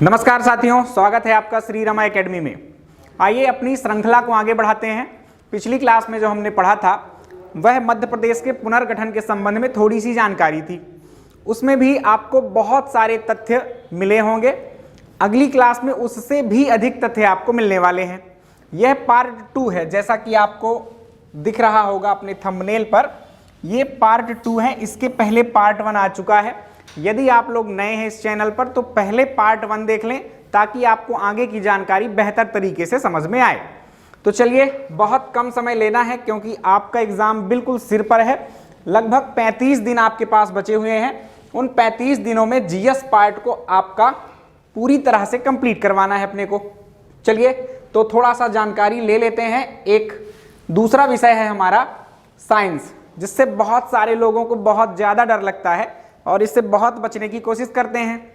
नमस्कार साथियों, स्वागत है आपका श्री रमा एकेडमी में। आइए अपनी श्रृंखला को आगे बढ़ाते हैं। पिछली क्लास में जो हमने पढ़ा था वह मध्य प्रदेश के पुनर्गठन के संबंध में थोड़ी सी जानकारी थी। उसमें भी आपको बहुत सारे तथ्य मिले होंगे। अगली क्लास में उससे भी अधिक तथ्य आपको मिलने वाले हैं। यह पार्ट 2 है, जैसा कि आपको दिख रहा होगा अपने थंबनेल पर। यह पार्ट 2 है। इसके पहले पार्ट 1 आ चुका है। यदि आप लोग नए हैं इस चैनल पर तो पहले पार्ट 1 देख लें ताकि आपको आगे की जानकारी बेहतर तरीके से समझ में आए। तो चलिए, बहुत कम समय लेना है क्योंकि आपका एग्जाम बिल्कुल सिर पर है। लगभग 35 दिन आपके पास बचे हुए हैं। उन 35 दिनों में जीएस पार्ट को आपका पूरी तरह से कंप्लीट करवाना है अपने को। चलिए, तो थोड़ा सा जानकारी ले लेते हैं। एक दूसरा विषय है हमारा साइंस, जिससे बहुत सारे लोगों को बहुत ज़्यादा डर लगता है और इससे बहुत बचने की कोशिश करते हैं।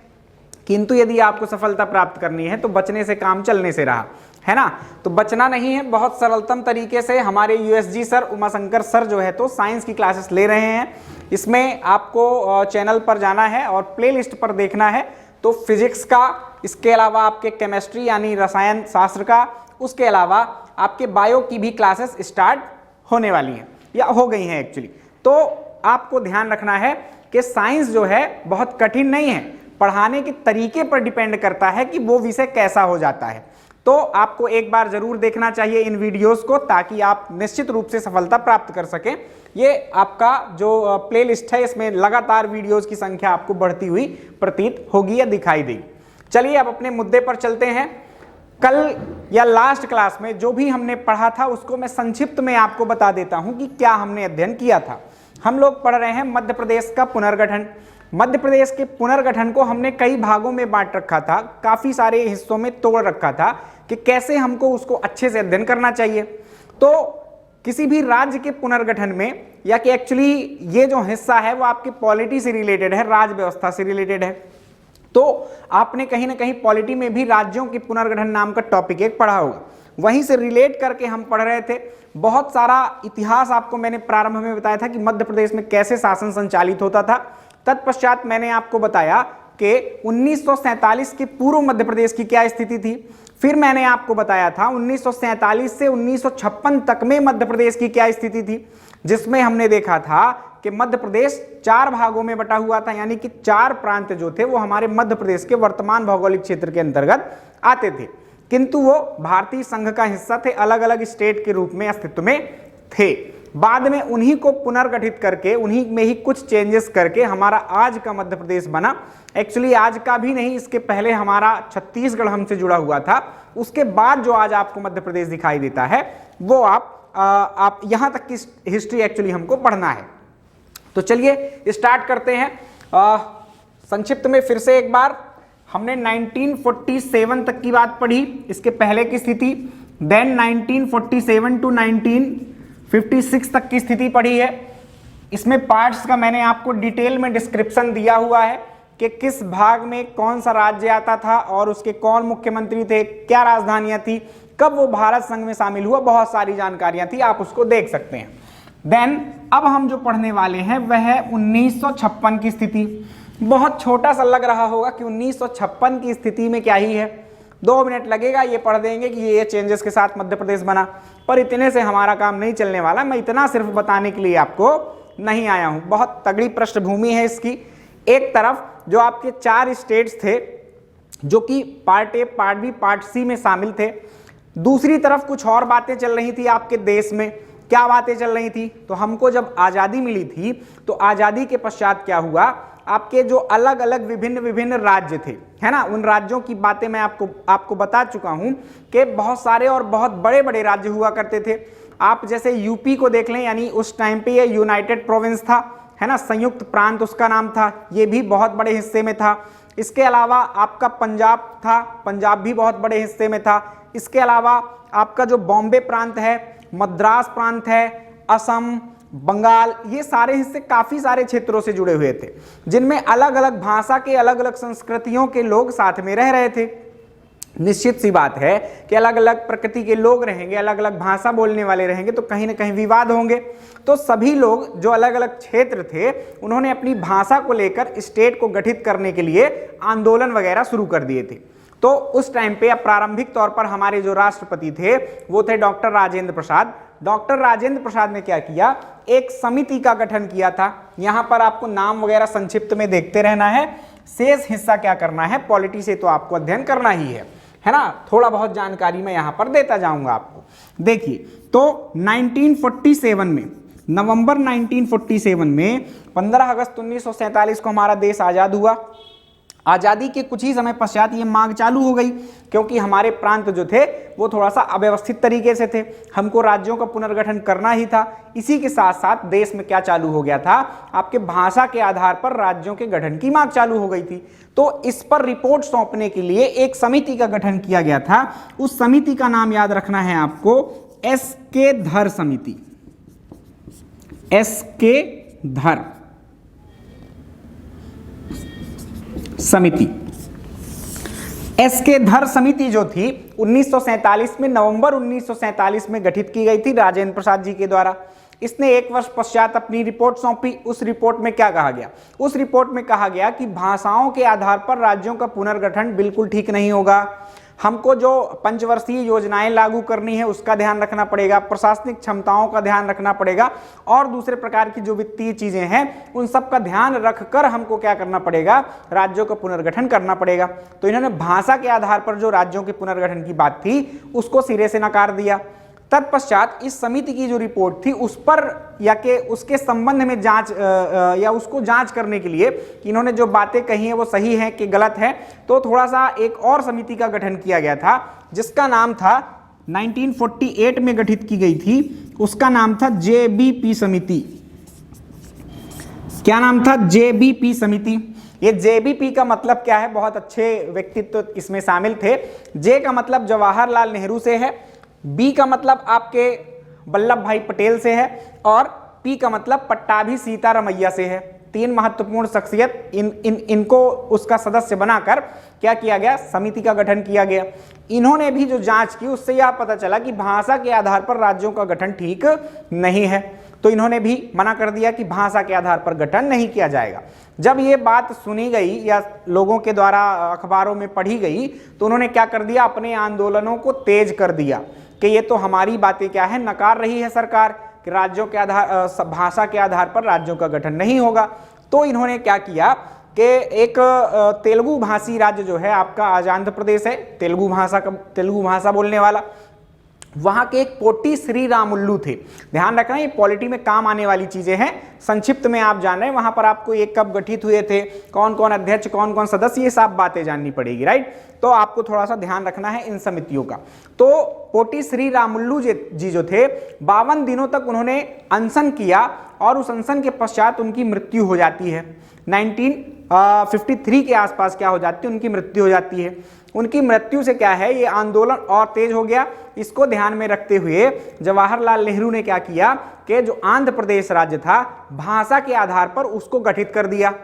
किंतु यदि आपको सफलता प्राप्त करनी है तो बचने से काम चलने से रहा है ना। तो बचना नहीं है, बहुत सरलतम तरीके से हमारे यूएसजी सर, उमाशंकर सर जो है तो साइंस की क्लासेस ले रहे हैं। इसमें आपको चैनल पर जाना है और प्लेलिस्ट पर देखना है तो फिजिक्स का, इसके अलावा आपके केमिस्ट्री यानी रसायन शास्त्र का, उसके अलावा आपके बायो की भी क्लासेस स्टार्ट होने वाली हैं या हो गई हैं एक्चुअली। तो आपको ध्यान रखना है कि साइंस जो है बहुत कठिन नहीं है, पढ़ाने के तरीके पर डिपेंड करता है कि वो विषय कैसा हो जाता है। तो आपको एक बार जरूर देखना चाहिए इन वीडियोस को ताकि आप निश्चित रूप से सफलता प्राप्त कर सकें। ये आपका जो प्लेलिस्ट है इसमें लगातार वीडियोस की संख्या आपको बढ़ती हुई प्रतीत होगी या दिखाई देगी। चलिए, अब अपने मुद्दे पर चलते हैं। कल या लास्ट क्लास में जो भी हमने पढ़ा था उसको मैं संक्षिप्त में आपको बता देता हूं कि क्या हमने अध्ययन किया था। हम लोग पढ़ रहे हैं मध्य प्रदेश का पुनर्गठन। मध्य प्रदेश के पुनर्गठन को हमने कई भागों में बांट रखा था, काफी सारे हिस्सों में तोड़ रखा था कि कैसे हमको उसको अच्छे से अध्ययन करना चाहिए। तो किसी भी राज्य के पुनर्गठन में, या कि एक्चुअली ये जो हिस्सा है वो आपके पॉलिटी से रिलेटेड है, राज्य व्यवस्था से रिलेटेड है। तो आपने कहीं ना कहीं पॉलिटी में भी राज्यों के पुनर्गठन नाम का टॉपिक एक पढ़ा होगा, वहीं से रिलेट करके हम पढ़ रहे थे। बहुत सारा इतिहास आपको मैंने प्रारंभ में बताया था कि मध्य प्रदेश में कैसे शासन संचालित होता था। तत्पश्चात मैंने आपको बताया कि 1947 के पूर्व मध्य प्रदेश की क्या स्थिति थी। फिर मैंने आपको बताया था 1947 से 1956 तक में मध्य प्रदेश की क्या स्थिति थी, जिसमें हमने देखा था कि मध्य प्रदेश 4 भागों में बटा हुआ था, यानी कि 4 प्रांत जो थे वो हमारे मध्य प्रदेश के वर्तमान भौगोलिक क्षेत्र के अंतर्गत आते थे, किंतु वो भारतीय संघ का हिस्सा थे, अलग अलग स्टेट के रूप में अस्तित्व में थे। बाद में उन्हीं को पुनर्गठित करके, उन्हीं में ही कुछ चेंजेस करके हमारा आज का मध्य प्रदेश बना। एक्चुअली आज का भी नहीं, इसके पहले हमारा छत्तीसगढ़ हमसे जुड़ा हुआ था। उसके बाद जो आज आपको मध्य प्रदेश दिखाई देता है वो आप यहां तक की हिस्ट्री एक्चुअली हमको पढ़ना है। तो चलिए स्टार्ट करते हैं। संक्षिप्त में फिर से एक बार हमने 1947 तक की बात पढ़ी, इसके पहले की स्थिति, देन 1947 टू 1956 तक की स्थिति पढ़ी है। इसमें पार्ट्स का मैंने आपको डिटेल में डिस्क्रिप्शन दिया हुआ है कि किस भाग में कौन सा राज्य आता था और उसके कौन मुख्यमंत्री थे, क्या राजधानियां थी, कब वो भारत संघ में शामिल हुआ, बहुत सारी जानकारियां थी, आप उसको देख सकते हैं। देन अब हम जो पढ़ने वाले हैं वह है 1956 की स्थिति। बहुत छोटा सा लग रहा होगा कि 1956 की स्थिति में क्या ही है, 2 मिनट लगेगा, ये पढ़ देंगे कि ये चेंजेस के साथ मध्य प्रदेश बना। पर इतने से हमारा काम नहीं चलने वाला। मैं इतना सिर्फ बताने के लिए आपको नहीं आया हूं। बहुत तगड़ी पृष्ठभूमि है इसकी। एक तरफ जो आपके 4 स्टेट्स थे जो कि part A, part B, part C में शामिल थे, दूसरी तरफ कुछ और बातें चल रही थी आपके देश में। क्या बातें चल रही थी? तो हमको जब आज़ादी मिली थी तो आज़ादी के पश्चात क्या हुआ, आपके जो अलग अलग विभिन्न राज्य थे, है ना, उन राज्यों की बातें मैं आपको बता चुका हूं कि बहुत सारे और बहुत बड़े बड़े राज्य हुआ करते थे। आप जैसे यूपी को देख लें, यानी उस टाइम पे ये यूनाइटेड प्रोविंस था, है ना, संयुक्त प्रांत उसका नाम था, ये भी बहुत बड़े हिस्से में था। इसके अलावा आपका पंजाब था, पंजाब भी बहुत बड़े हिस्से में था। इसके अलावा आपका जो बॉम्बे प्रांत है, मद्रास प्रांत है, असम, बंगाल, ये सारे हिस्से काफी सारे क्षेत्रों से जुड़े हुए थे, जिनमें अलग अलग भाषा के, अलग अलग संस्कृतियों के लोग साथ में रह रहे थे। निश्चित सी बात है कि अलग अलग प्रकृति के लोग रहेंगे, अलग अलग भाषा बोलने वाले रहेंगे तो कहीं ना कहीं विवाद होंगे। तो सभी लोग जो अलग अलग क्षेत्र थे उन्होंने अपनी भाषा को लेकर स्टेट को गठित करने के लिए आंदोलन वगैरह शुरू कर दिए थे। तो उस टाइम पे प्रारंभिक तौर पर हमारे जो राष्ट्रपति थे वो थे डॉक्टर राजेंद्र प्रसाद। डॉक्टर राजेंद्र प्रसाद ने क्या किया, एक समिति का गठन किया था। यहां पर आपको नाम वगैरह संक्षिप्त में देखते रहना है, शेष हिस्सा क्या करना है, पॉलिटी से तो आपको अध्ययन करना ही है ना। थोड़ा बहुत जानकारी मैं यहां पर देता जाऊंगा आपको। देखिए, तो 1947 में, नवंबर 1947 में 15 अगस्त 1947 को हमारा देश आजाद हुआ। आजादी के कुछ ही समय पश्चात ये मांग चालू हो गई, क्योंकि हमारे प्रांत जो थे वो थोड़ा सा अव्यवस्थित तरीके से थे, हमको राज्यों का पुनर्गठन करना ही था। इसी के साथ साथ देश में क्या चालू हो गया था, आपके भाषा के आधार पर राज्यों के गठन की मांग चालू हो गई थी। तो इस पर रिपोर्ट सौंपने के लिए एक समिति का गठन किया गया था। उस समिति का नाम याद रखना है आपको, एस.के. धर समिति। एस.के. धर समिति। एस.के. धर समिति जो थी 1947 में, नवंबर 1947 में गठित की गई थी राजेंद्र प्रसाद जी के द्वारा। इसने एक वर्ष पश्चात अपनी रिपोर्ट सौंपी। उस रिपोर्ट में क्या कहा गया, उस रिपोर्ट में कहा गया कि भाषाओं के आधार पर राज्यों का पुनर्गठन बिल्कुल ठीक नहीं होगा। हमको जो पंचवर्षीय योजनाएं लागू करनी है उसका ध्यान रखना पड़ेगा, प्रशासनिक क्षमताओं का ध्यान रखना पड़ेगा, और दूसरे प्रकार की जो वित्तीय चीजें हैं उन सब का ध्यान रखकर हमको क्या करना पड़ेगा, राज्यों का पुनर्गठन करना पड़ेगा। तो इन्होंने भाषा के आधार पर जो राज्यों के पुनर्गठन की बात थी उसको सिरे से नकार दिया। तत्पश्चात इस समिति की जो रिपोर्ट थी उस पर या के उसके संबंध में जांच या उसको जांच करने के लिए कि इन्होंने जो बातें कही हैं वो सही है कि गलत है, तो थोड़ा सा एक और समिति का गठन किया गया था जिसका नाम था 1948 में गठित की गई थी। उसका नाम था जेबीपी समिति। क्या नाम था, जेबीपी समिति। ये जेबीपी का मतलब क्या है, बहुत अच्छे व्यक्तित्व इसमें शामिल थे। जे का मतलब जवाहरलाल नेहरू से है, बी का मतलब आपके वल्लभ भाई पटेल से है, और पी का मतलब पट्टाभी सीतारमैया से है। तीन महत्वपूर्ण शख्सियत इनको उसका सदस्य बनाकर क्या किया गया, समिति का गठन किया गया। इन्होंने भी जो जांच की उससे यह पता चला कि भाषा के आधार पर राज्यों का गठन ठीक नहीं है, तो इन्होंने भी मना कर दिया कि भाषा के आधार पर गठन नहीं किया जाएगा। जब ये बात सुनी गई या लोगों के द्वारा अखबारों में पढ़ी गई तो उन्होंने क्या कर दिया, अपने आंदोलनों को तेज कर दिया कि ये तो हमारी बातें क्या है, नकार रही है सरकार कि राज्यों के आधार भाषा के आधार पर राज्यों का गठन नहीं होगा। तो इन्होंने क्या किया कि एक तेलुगु भाषी राज्य जो है आपका आज आंध्र प्रदेश है, तेलुगु भाषा बोलने वाला, वहां के एक पोटी श्रीरामुल्लू थे। ध्यान रखना ये पॉलिटी में काम आने वाली चीजें हैं, संक्षिप्त में आप जान रहे हैं। वहां पर आपको ये कब गठित हुए थे, कौन कौन अध्यक्ष, कौन कौन सदस्य, ये सब बातें जाननी पड़ेगी, राइट। तो आपको थोड़ा सा ध्यान रखना है इन समितियों का। तो पोटी श्रीरामुल्लू जी जो थे 52 दिनों तक उन्होंने अनशन किया और उस अनशन के पश्चात उनकी मृत्यु हो जाती है। 1953 के आसपास क्या हो जाती है, उनकी मृत्यु हो जाती है। उनकी मृत्यु से क्या है, ये आंदोलन और तेज हो गया। इसको ध्यान में रखते हुए जवाहरलाल नेहरू ने क्या किया कि जो आंध्र प्रदेश राज्य था भाषा के आधार पर उसको गठित कर दिया।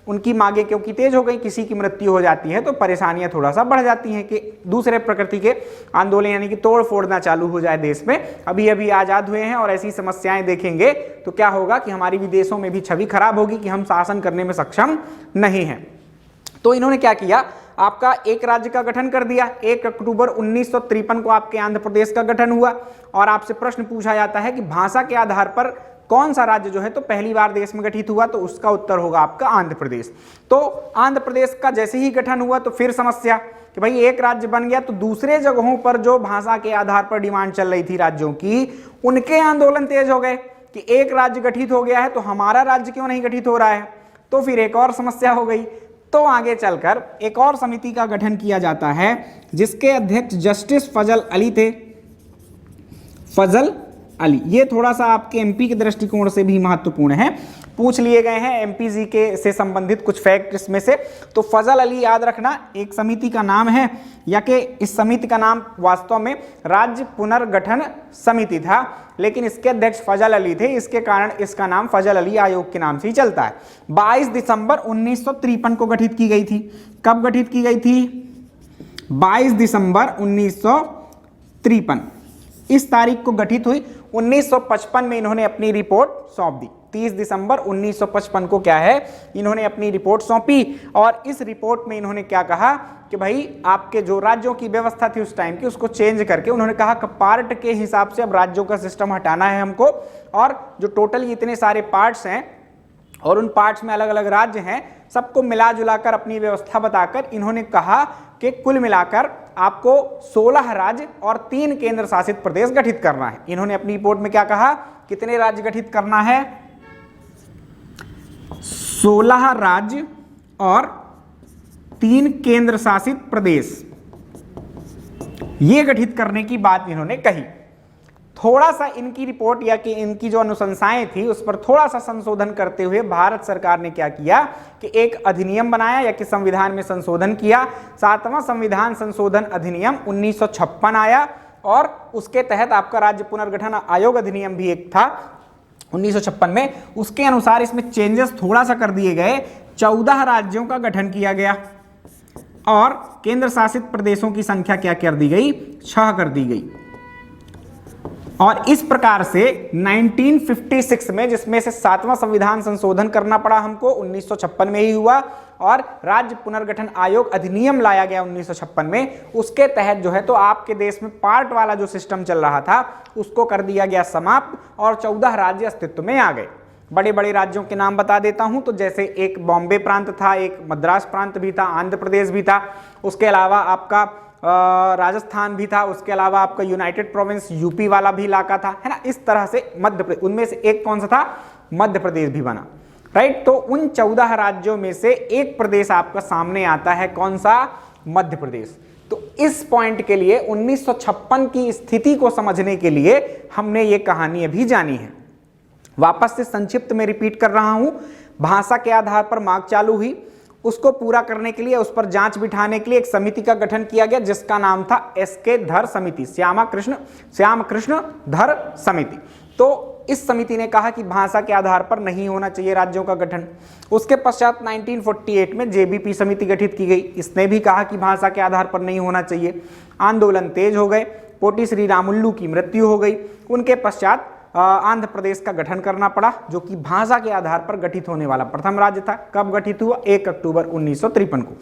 उनकी मांगे क्योंकि तेज हो गई, किसी की मृत्यु हो जाती है तो परेशानियां थोड़ा सा बढ़ जाती हैं कि दूसरे प्रकृति के आंदोलन यानी कि तोड़ फोड़ना चालू हो जाए देश में। अभी अभी आजाद हुए हैं और ऐसी समस्याएं देखेंगे तो क्या होगा कि हमारी विदेशों में भी छवि खराब होगी कि हम शासन करने में सक्षम नहीं हैं। तो इन्होंने क्या किया, आपका एक राज्य का गठन कर दिया। 1 अक्टूबर 1953 को आपके आंध्र प्रदेश का गठन हुआ और आपसे प्रश्न पूछा जाता है कि भाषा के आधार पर कौन सा राज्य जो है तो पहली बार देश में गठित हुआ, तो उसका उत्तर होगा आपका आंध्र प्रदेश। तो आंध्र प्रदेश का जैसे ही गठन हुआ तो फिर समस्या कि भाई एक राज्य बन गया तो दूसरे जगहों पर जो भाषा के आधार पर डिमांड चल रही थी राज्यों की, उनके आंदोलन तेज हो गए कि एक राज्य गठित हो गया है तो हमारा राज्य क्यों नहीं गठित हो रहा है। तो फिर एक और समस्या हो गई। तो आगे चलकर एक और समिति का गठन किया जाता है जिसके अध्यक्ष जस्टिस फजल अली थे। फजल अली, ये थोड़ा सा आपके एमपी के दृष्टिकोण से भी महत्वपूर्ण है, पूछ लिए गए हैं एमपी जी के से संबंधित कुछ फैक्ट इसमें से। तो फजल अली याद रखना एक समिति का नाम है, या कि इस समिति का नाम वास्तव में राज्य पुनर्गठन समिति था, लेकिन इसके अध्यक्ष फजल अली थे, इसके कारण इसका नाम फजल अली आयोग के नाम से ही चलता है। 22 दिसंबर 1953 को गठित की गई थी। कब गठित की गई थी? 22 दिसंबर 1953 इस तारीख को गठित हुई। 1955 में इन्होंने अपनी रिपोर्ट सौंप दी। 30 दिसंबर 1955 को क्या है, इन्होंने अपनी रिपोर्ट सौंपी। और इस रिपोर्ट में इन्होंने क्या कहा कि भाई आपके जो राज्यों की व्यवस्था थी उस टाइम की, उसको चेंज करके उन्होंने कहा कि पार्ट के हिसाब से अब राज्यों का सिस्टम हटाना है हमको, और जो टोटल इतने सारे पार्ट्स हैं और उन पार्ट्स में अलग अलग राज्य हैं, सबको मिला जुलाकर अपनी व्यवस्था बताकर इन्होंने कहा कि कुल मिलाकर आपको 16 राज्य और 3 केंद्र शासित प्रदेश गठित करना है। इन्होंने अपनी रिपोर्ट में क्या कहा, कितने राज्य गठित करना है, 16 राज्य और 3 केंद्र शासित प्रदेश, ये गठित करने की बात इन्होंने कही। थोड़ा सा इनकी रिपोर्ट या कि इनकी जो अनुशंसाएं थी उस पर थोड़ा सा संशोधन करते हुए भारत सरकार ने क्या किया कि एक अधिनियम बनाया या कि संविधान में संशोधन किया। 7वां संविधान संशोधन अधिनियम 1956 आया, और उसके तहत आपका राज्य पुनर्गठन आयोग अधिनियम भी एक था 1956 में। उसके अनुसार इसमें चेंजेस थोड़ा सा कर दिए गए, 14 राज्यों का गठन किया गया और केंद्र शासित प्रदेशों की संख्या क्या कर दी गई, 6 कर दी गई। और इस प्रकार से 1956 में, जिसमें से 7वां संविधान संशोधन करना पड़ा हमको 1956 में ही हुआ, और राज्य पुनर्गठन आयोग अधिनियम लाया गया 1956 में। उसके तहत जो है तो आपके देश में पार्ट वाला जो सिस्टम चल रहा था उसको कर दिया गया समाप्त, और 14 राज्य अस्तित्व में आ गए। बड़े बड़े राज्यों के नाम बता देता हूं, तो जैसे एक बॉम्बे प्रांत था, एक मद्रास प्रांत भी था, आंध्र प्रदेश भी था, उसके अलावा आपका राजस्थान भी था, उसके अलावा आपका यूनाइटेड प्रोविंस यूपी वाला भी इलाका था, है ना। इस तरह से मध्य प्रदेश, उनमें से एक कौन सा था, मध्य प्रदेश भी बना, राइट। तो उन 14 राज्यों में से एक प्रदेश आपका सामने आता है, कौन सा, मध्य प्रदेश। तो इस पॉइंट के लिए 1956 की स्थिति को समझने के लिए हमने ये कहानी अभी जानी है। वापस से संक्षिप्त में रिपीट कर रहा हूं, भाषा के आधार पर मांग चालू हुई, उसको पूरा करने के लिए, उस पर जांच बिठाने के लिए एक समिति का गठन किया गया जिसका नाम था एसके धर समिति, श्याम कृष्ण धर समिति। तो इस समिति ने कहा कि भाषा के आधार पर नहीं होना चाहिए राज्यों का गठन। उसके पश्चात 1948 में जेबीपी समिति गठित की गई, इसने भी कहा कि भाषा के आधार पर नहीं होना चाहिए। आंदोलन तेज हो गए, पोटी श्री रामुलु की मृत्यु हो गई। उनके पश्चात आंध्र प्रदेश का गठन करना पड़ा, जो कि भाषा के आधार पर गठित होने वाला प्रथम राज्य था। कब गठित हुआ, 1 अक्टूबर 1953 को।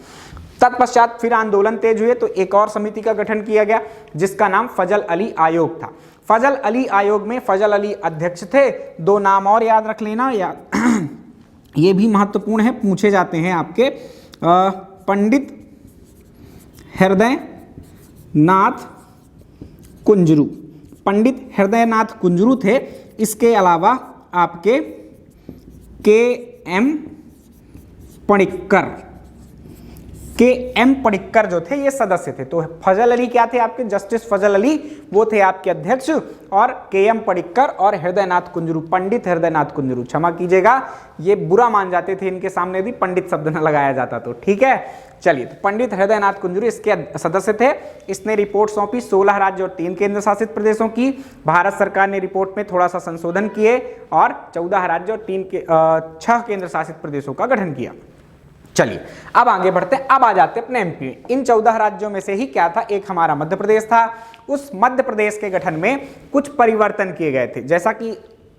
तत्पश्चात फिर आंदोलन तेज हुए तो एक और समिति का गठन किया गया जिसका नाम फजल अली आयोग था। फजल अली आयोग में फजल अली अध्यक्ष थे। 2 नाम और याद रख लेना, या ये भी महत्वपूर्ण है, पूछे जाते हैं आपके। पंडित हृदय नाथ कुंजरू, पंडित हृदय नाथ कुंजरू थे। इसके अलावा आपके के.एम. पणिक्कर जो थे ये सदस्य थे। तो फजल अली क्या थे आपके, जस्टिस फजल अली वो थे आपके अध्यक्ष, और के.एम. पणिक्कर और हृदयनाथ कुंजरू, पंडित हृदयनाथ कुंजरू, क्षमा कीजिएगा ये बुरा मान जाते थे, इनके सामने भी पंडित शब्द न लगाया जाता। तो ठीक है, चलिए। तो पंडित हृदयनाथ कुंजरू इसके सदस्य थे। इसने रिपोर्ट सौंपी 16 राज्य और 3 केंद्र शासित प्रदेशों की। भारत सरकार ने रिपोर्ट में थोड़ा सा संशोधन किए और 14 राज्य और 6 केंद्र शासित प्रदेशों का गठन किया। चलिए अब आगे बढ़ते हैं, अब आ जाते हैं अपने एमपी में। इन 14 राज्यों में से ही क्या था, एक हमारा मध्य प्रदेश था। उस मध्य प्रदेश के गठन में कुछ परिवर्तन किए गए थे, जैसा कि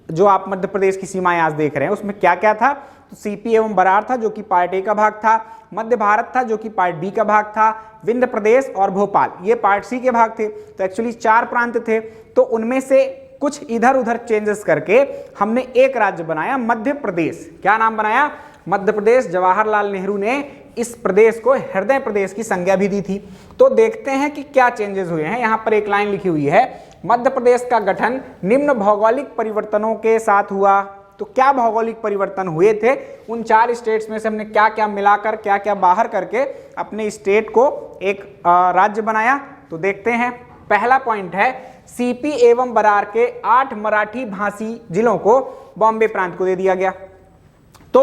जो आप मध्य प्रदेश की सीमाएं आज देख रहे हैं उसमें क्या क्या था। तो सीपी एवं बरार था जो कि पार्ट ए का भाग था, मध्य भारत था जो कि पार्ट बी का भाग था, विंध्य प्रदेश और भोपाल ये पार्ट सी के भाग थे। तो एक्चुअली 4 प्रांत थे, तो उनमें से कुछ इधर उधर चेंजेस करके हमने एक राज्य बनाया, मध्य प्रदेश। क्या नाम बनाया, मध्य प्रदेश। जवाहरलाल नेहरू ने इस प्रदेश को हृदय प्रदेश की संज्ञा भी दी थी। तो देखते हैं कि क्या चेंजेस हुए हैं। यहां पर एक लाइन लिखी हुई है, मध्य प्रदेश का गठन निम्न भौगोलिक परिवर्तनों के साथ हुआ। तो क्या भौगोलिक परिवर्तन हुए थे, उन 4 स्टेट्स में से हमने क्या क्या मिलाकर, क्या क्या बाहर करके अपने स्टेट को एक राज्य बनाया। तो देखते हैं, पहला पॉइंट है सीपी एवं बरार के 8 मराठी भाषी जिलों को बॉम्बे प्रांत को दे दिया गया। तो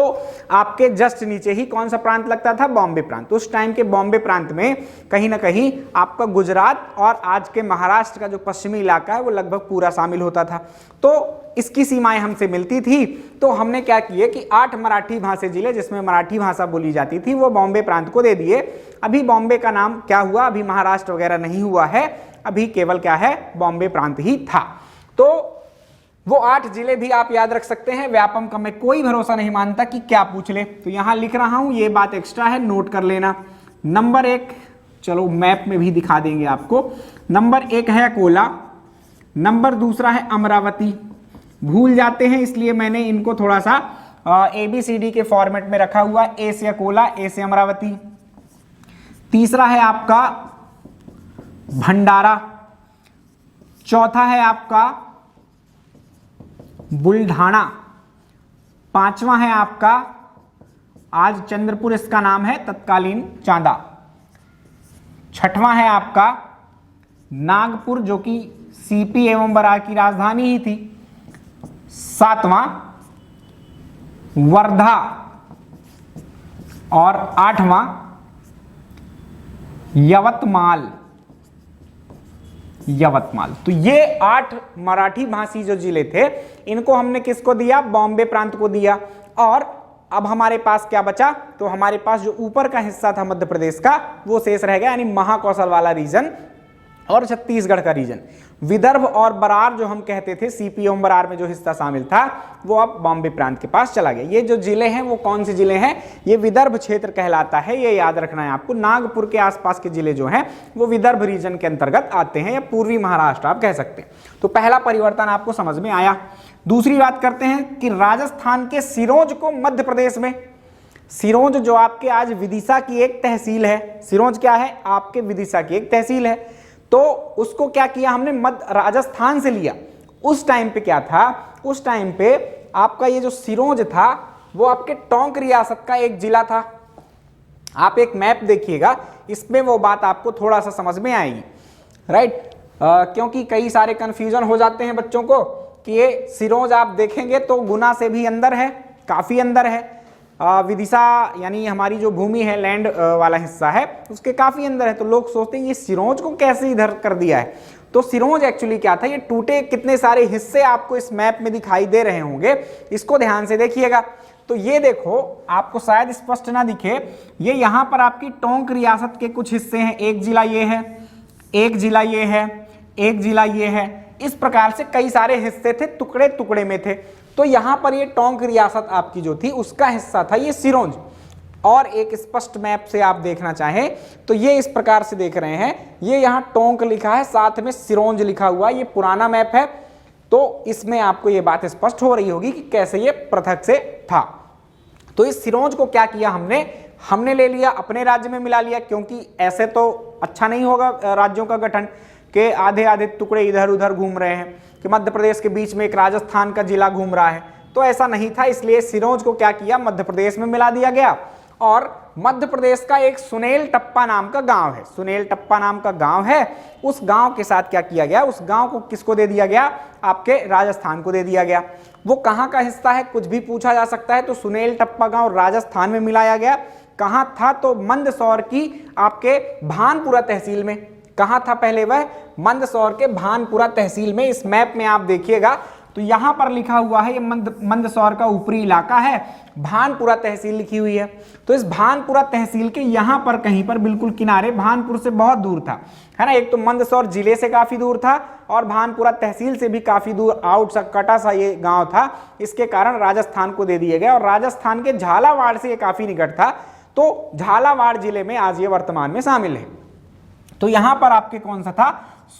आपके जस्ट नीचे ही कौन सा प्रांत लगता था, बॉम्बे प्रांत। उस टाइम के बॉम्बे प्रांत में कहीं ना कहीं आपका गुजरात और आज के महाराष्ट्र का जो पश्चिमी इलाका है वो लगभग पूरा शामिल होता था। तो इसकी सीमाएं हमसे मिलती थी। तो हमने क्या किए कि 8 मराठी भाषी जिले जिसमें मराठी भाषा बोली जाती थी वो बॉम्बे प्रांत को दे दिए। अभी बॉम्बे का नाम क्या हुआ, अभी महाराष्ट्र वगैरह नहीं हुआ है, अभी केवल क्या है, बॉम्बे प्रांत ही था। तो वो 8 जिले भी आप याद रख सकते हैं। व्यापम का मैं कोई भरोसा नहीं मानता कि क्या पूछ ले, तो यहां लिख रहा हूं, ये बात एक्स्ट्रा है, नोट कर लेना। नंबर 1, चलो मैप में भी दिखा देंगे आपको। नंबर 1 है अकोला, नंबर 2 है अमरावती। भूल जाते हैं इसलिए मैंने इनको थोड़ा सा ABCD के फॉर्मेट में रखा हुआ। ए से अकोला, ए से अमरावती। 3 है आपका भंडारा। 4 है आपका बुल्ढाना। 5वां है आपका, आज चंद्रपुर इसका नाम है, तत्कालीन चांदा। 6वां है आपका नागपुर, जो कि सीपी एवं बरार की राजधानी ही थी। 7वां वर्धा और 8वां यवतमाल। तो ये 8 मराठी भाषी जो जिले थे, इनको हमने किसको दिया? बॉम्बे प्रांत को दिया। और अब हमारे पास क्या बचा? तो हमारे पास जो ऊपर का हिस्सा था मध्य प्रदेश का, वो शेष रह गया, यानी महाकौशल वाला रीजन और छत्तीसगढ़ का रीजन। विदर्भ और बरार जो हम कहते थे, सीपी एवं बरार में जो हिस्सा शामिल था, वो अब बॉम्बे प्रांत के पास चला गया। ये जो जिले हैं वो कौन से जिले हैं? ये विदर्भ क्षेत्र कहलाता है, ये याद रखना है आपको। नागपुर के आसपास के जिले जो हैं वो विदर्भ रीजन के अंतर्गत आते हैं, या पूर्वी महाराष्ट्र आप कह सकते हैं। तो पहला परिवर्तन आपको समझ में आया। दूसरी बात करते हैं कि राजस्थान के सिरोंज को मध्य प्रदेश में, सिरोंज जो आपके आज विदिशा की एक तहसील है, सिरोंज क्या है? आपके विदिशा की एक तहसील है, तो उसको क्या किया हमने? मध्य राजस्थान से लिया। उस टाइम पे क्या था? उस टाइम पे आपका ये जो सिरोंज था वो आपके टोंक रियासत का एक जिला था। आप एक मैप देखिएगा, इसमें वो बात आपको थोड़ा सा समझ में आएगी, राइट? क्योंकि कई सारे कंफ्यूजन हो जाते हैं बच्चों को कि ये सिरोंज आप देखेंगे तो गुना से भी अंदर है, काफी अंदर है। विदिशा यानी हमारी जो भूमि है, लैंड वाला हिस्सा है, उसके काफी अंदर है। तो लोग सोचते हैं ये सिरोंज को कैसे इधर कर दिया है। तो सिरोंज एक्चुअली क्या था? ये टूटे कितने सारे हिस्से आपको इस मैप में दिखाई दे रहे होंगे, इसको ध्यान से देखिएगा। तो ये देखो, आपको शायद स्पष्ट ना दिखे, ये यहां पर आपकी टोंक रियासत के कुछ हिस्से हैं। एक जिला ये है, एक जिला ये है, एक जिला ये है। इस प्रकार से कई सारे हिस्से थे, टुकड़े टुकड़े में थे। तो यहां पर ये टोंक रियासत आपकी जो थी उसका हिस्सा था ये सिरोंज। और एक स्पष्ट मैप से आप देखना चाहें तो ये इस प्रकार से देख रहे हैं, ये यहां टोंक लिखा है, साथ में सिरोंज लिखा हुआ। ये पुराना मैप है, तो इसमें आपको ये बात स्पष्ट हो रही होगी कि कैसे ये पृथक से था। तो इस सिरोंज को क्या किया हमने ले लिया, अपने राज्य में मिला लिया, क्योंकि ऐसे तो अच्छा नहीं होगा राज्यों का गठन के आधे आधे टुकड़े इधर उधर घूम रहे हैं, कि मध्य प्रदेश के बीच में एक राजस्थान का जिला घूम रहा है, तो ऐसा नहीं था। इसलिए सिरोंज को क्या किया? मध्य प्रदेश में मिला दिया गया। और मध्य प्रदेश का एक सुनेल टप्पा नाम का गांव है, सुनेल टप्पा नाम का गांव है, उस गांव के साथ क्या किया गया? उस गांव को किसको दे दिया गया? आपके राजस्थान को दे दिया गया। वो कहां का हिस्सा है, कुछ भी पूछा जा सकता है। तो सुनेल टप्पा गांव राजस्थान में मिलाया गया। कहां था? तो मंदसौर की आपके भानपुरा तहसील में। कहां था पहले वह? मंदसौर के भानपुरा तहसील में। इस मैप में आप देखिएगा तो यहां पर लिखा हुआ है, ये मंदसौर का ऊपरी इलाका है, भानपुरा तहसील लिखी हुई है। तो इस भानपुरा तहसील के यहां पर कहीं पर बिल्कुल किनारे, भानपुर से बहुत दूर था, है ना। एक तो मंदसौर जिले से काफी दूर था और भानपुरा तहसील से भी काफी दूर, आउट सा कटा सा ये गांव था। इसके कारण राजस्थान को दे दिया गया। और राजस्थान के झालावाड़ से ये काफी निकट था, तो झालावाड़ जिले में आज ये वर्तमान में शामिल है। तो यहां पर आपके कौन सा था?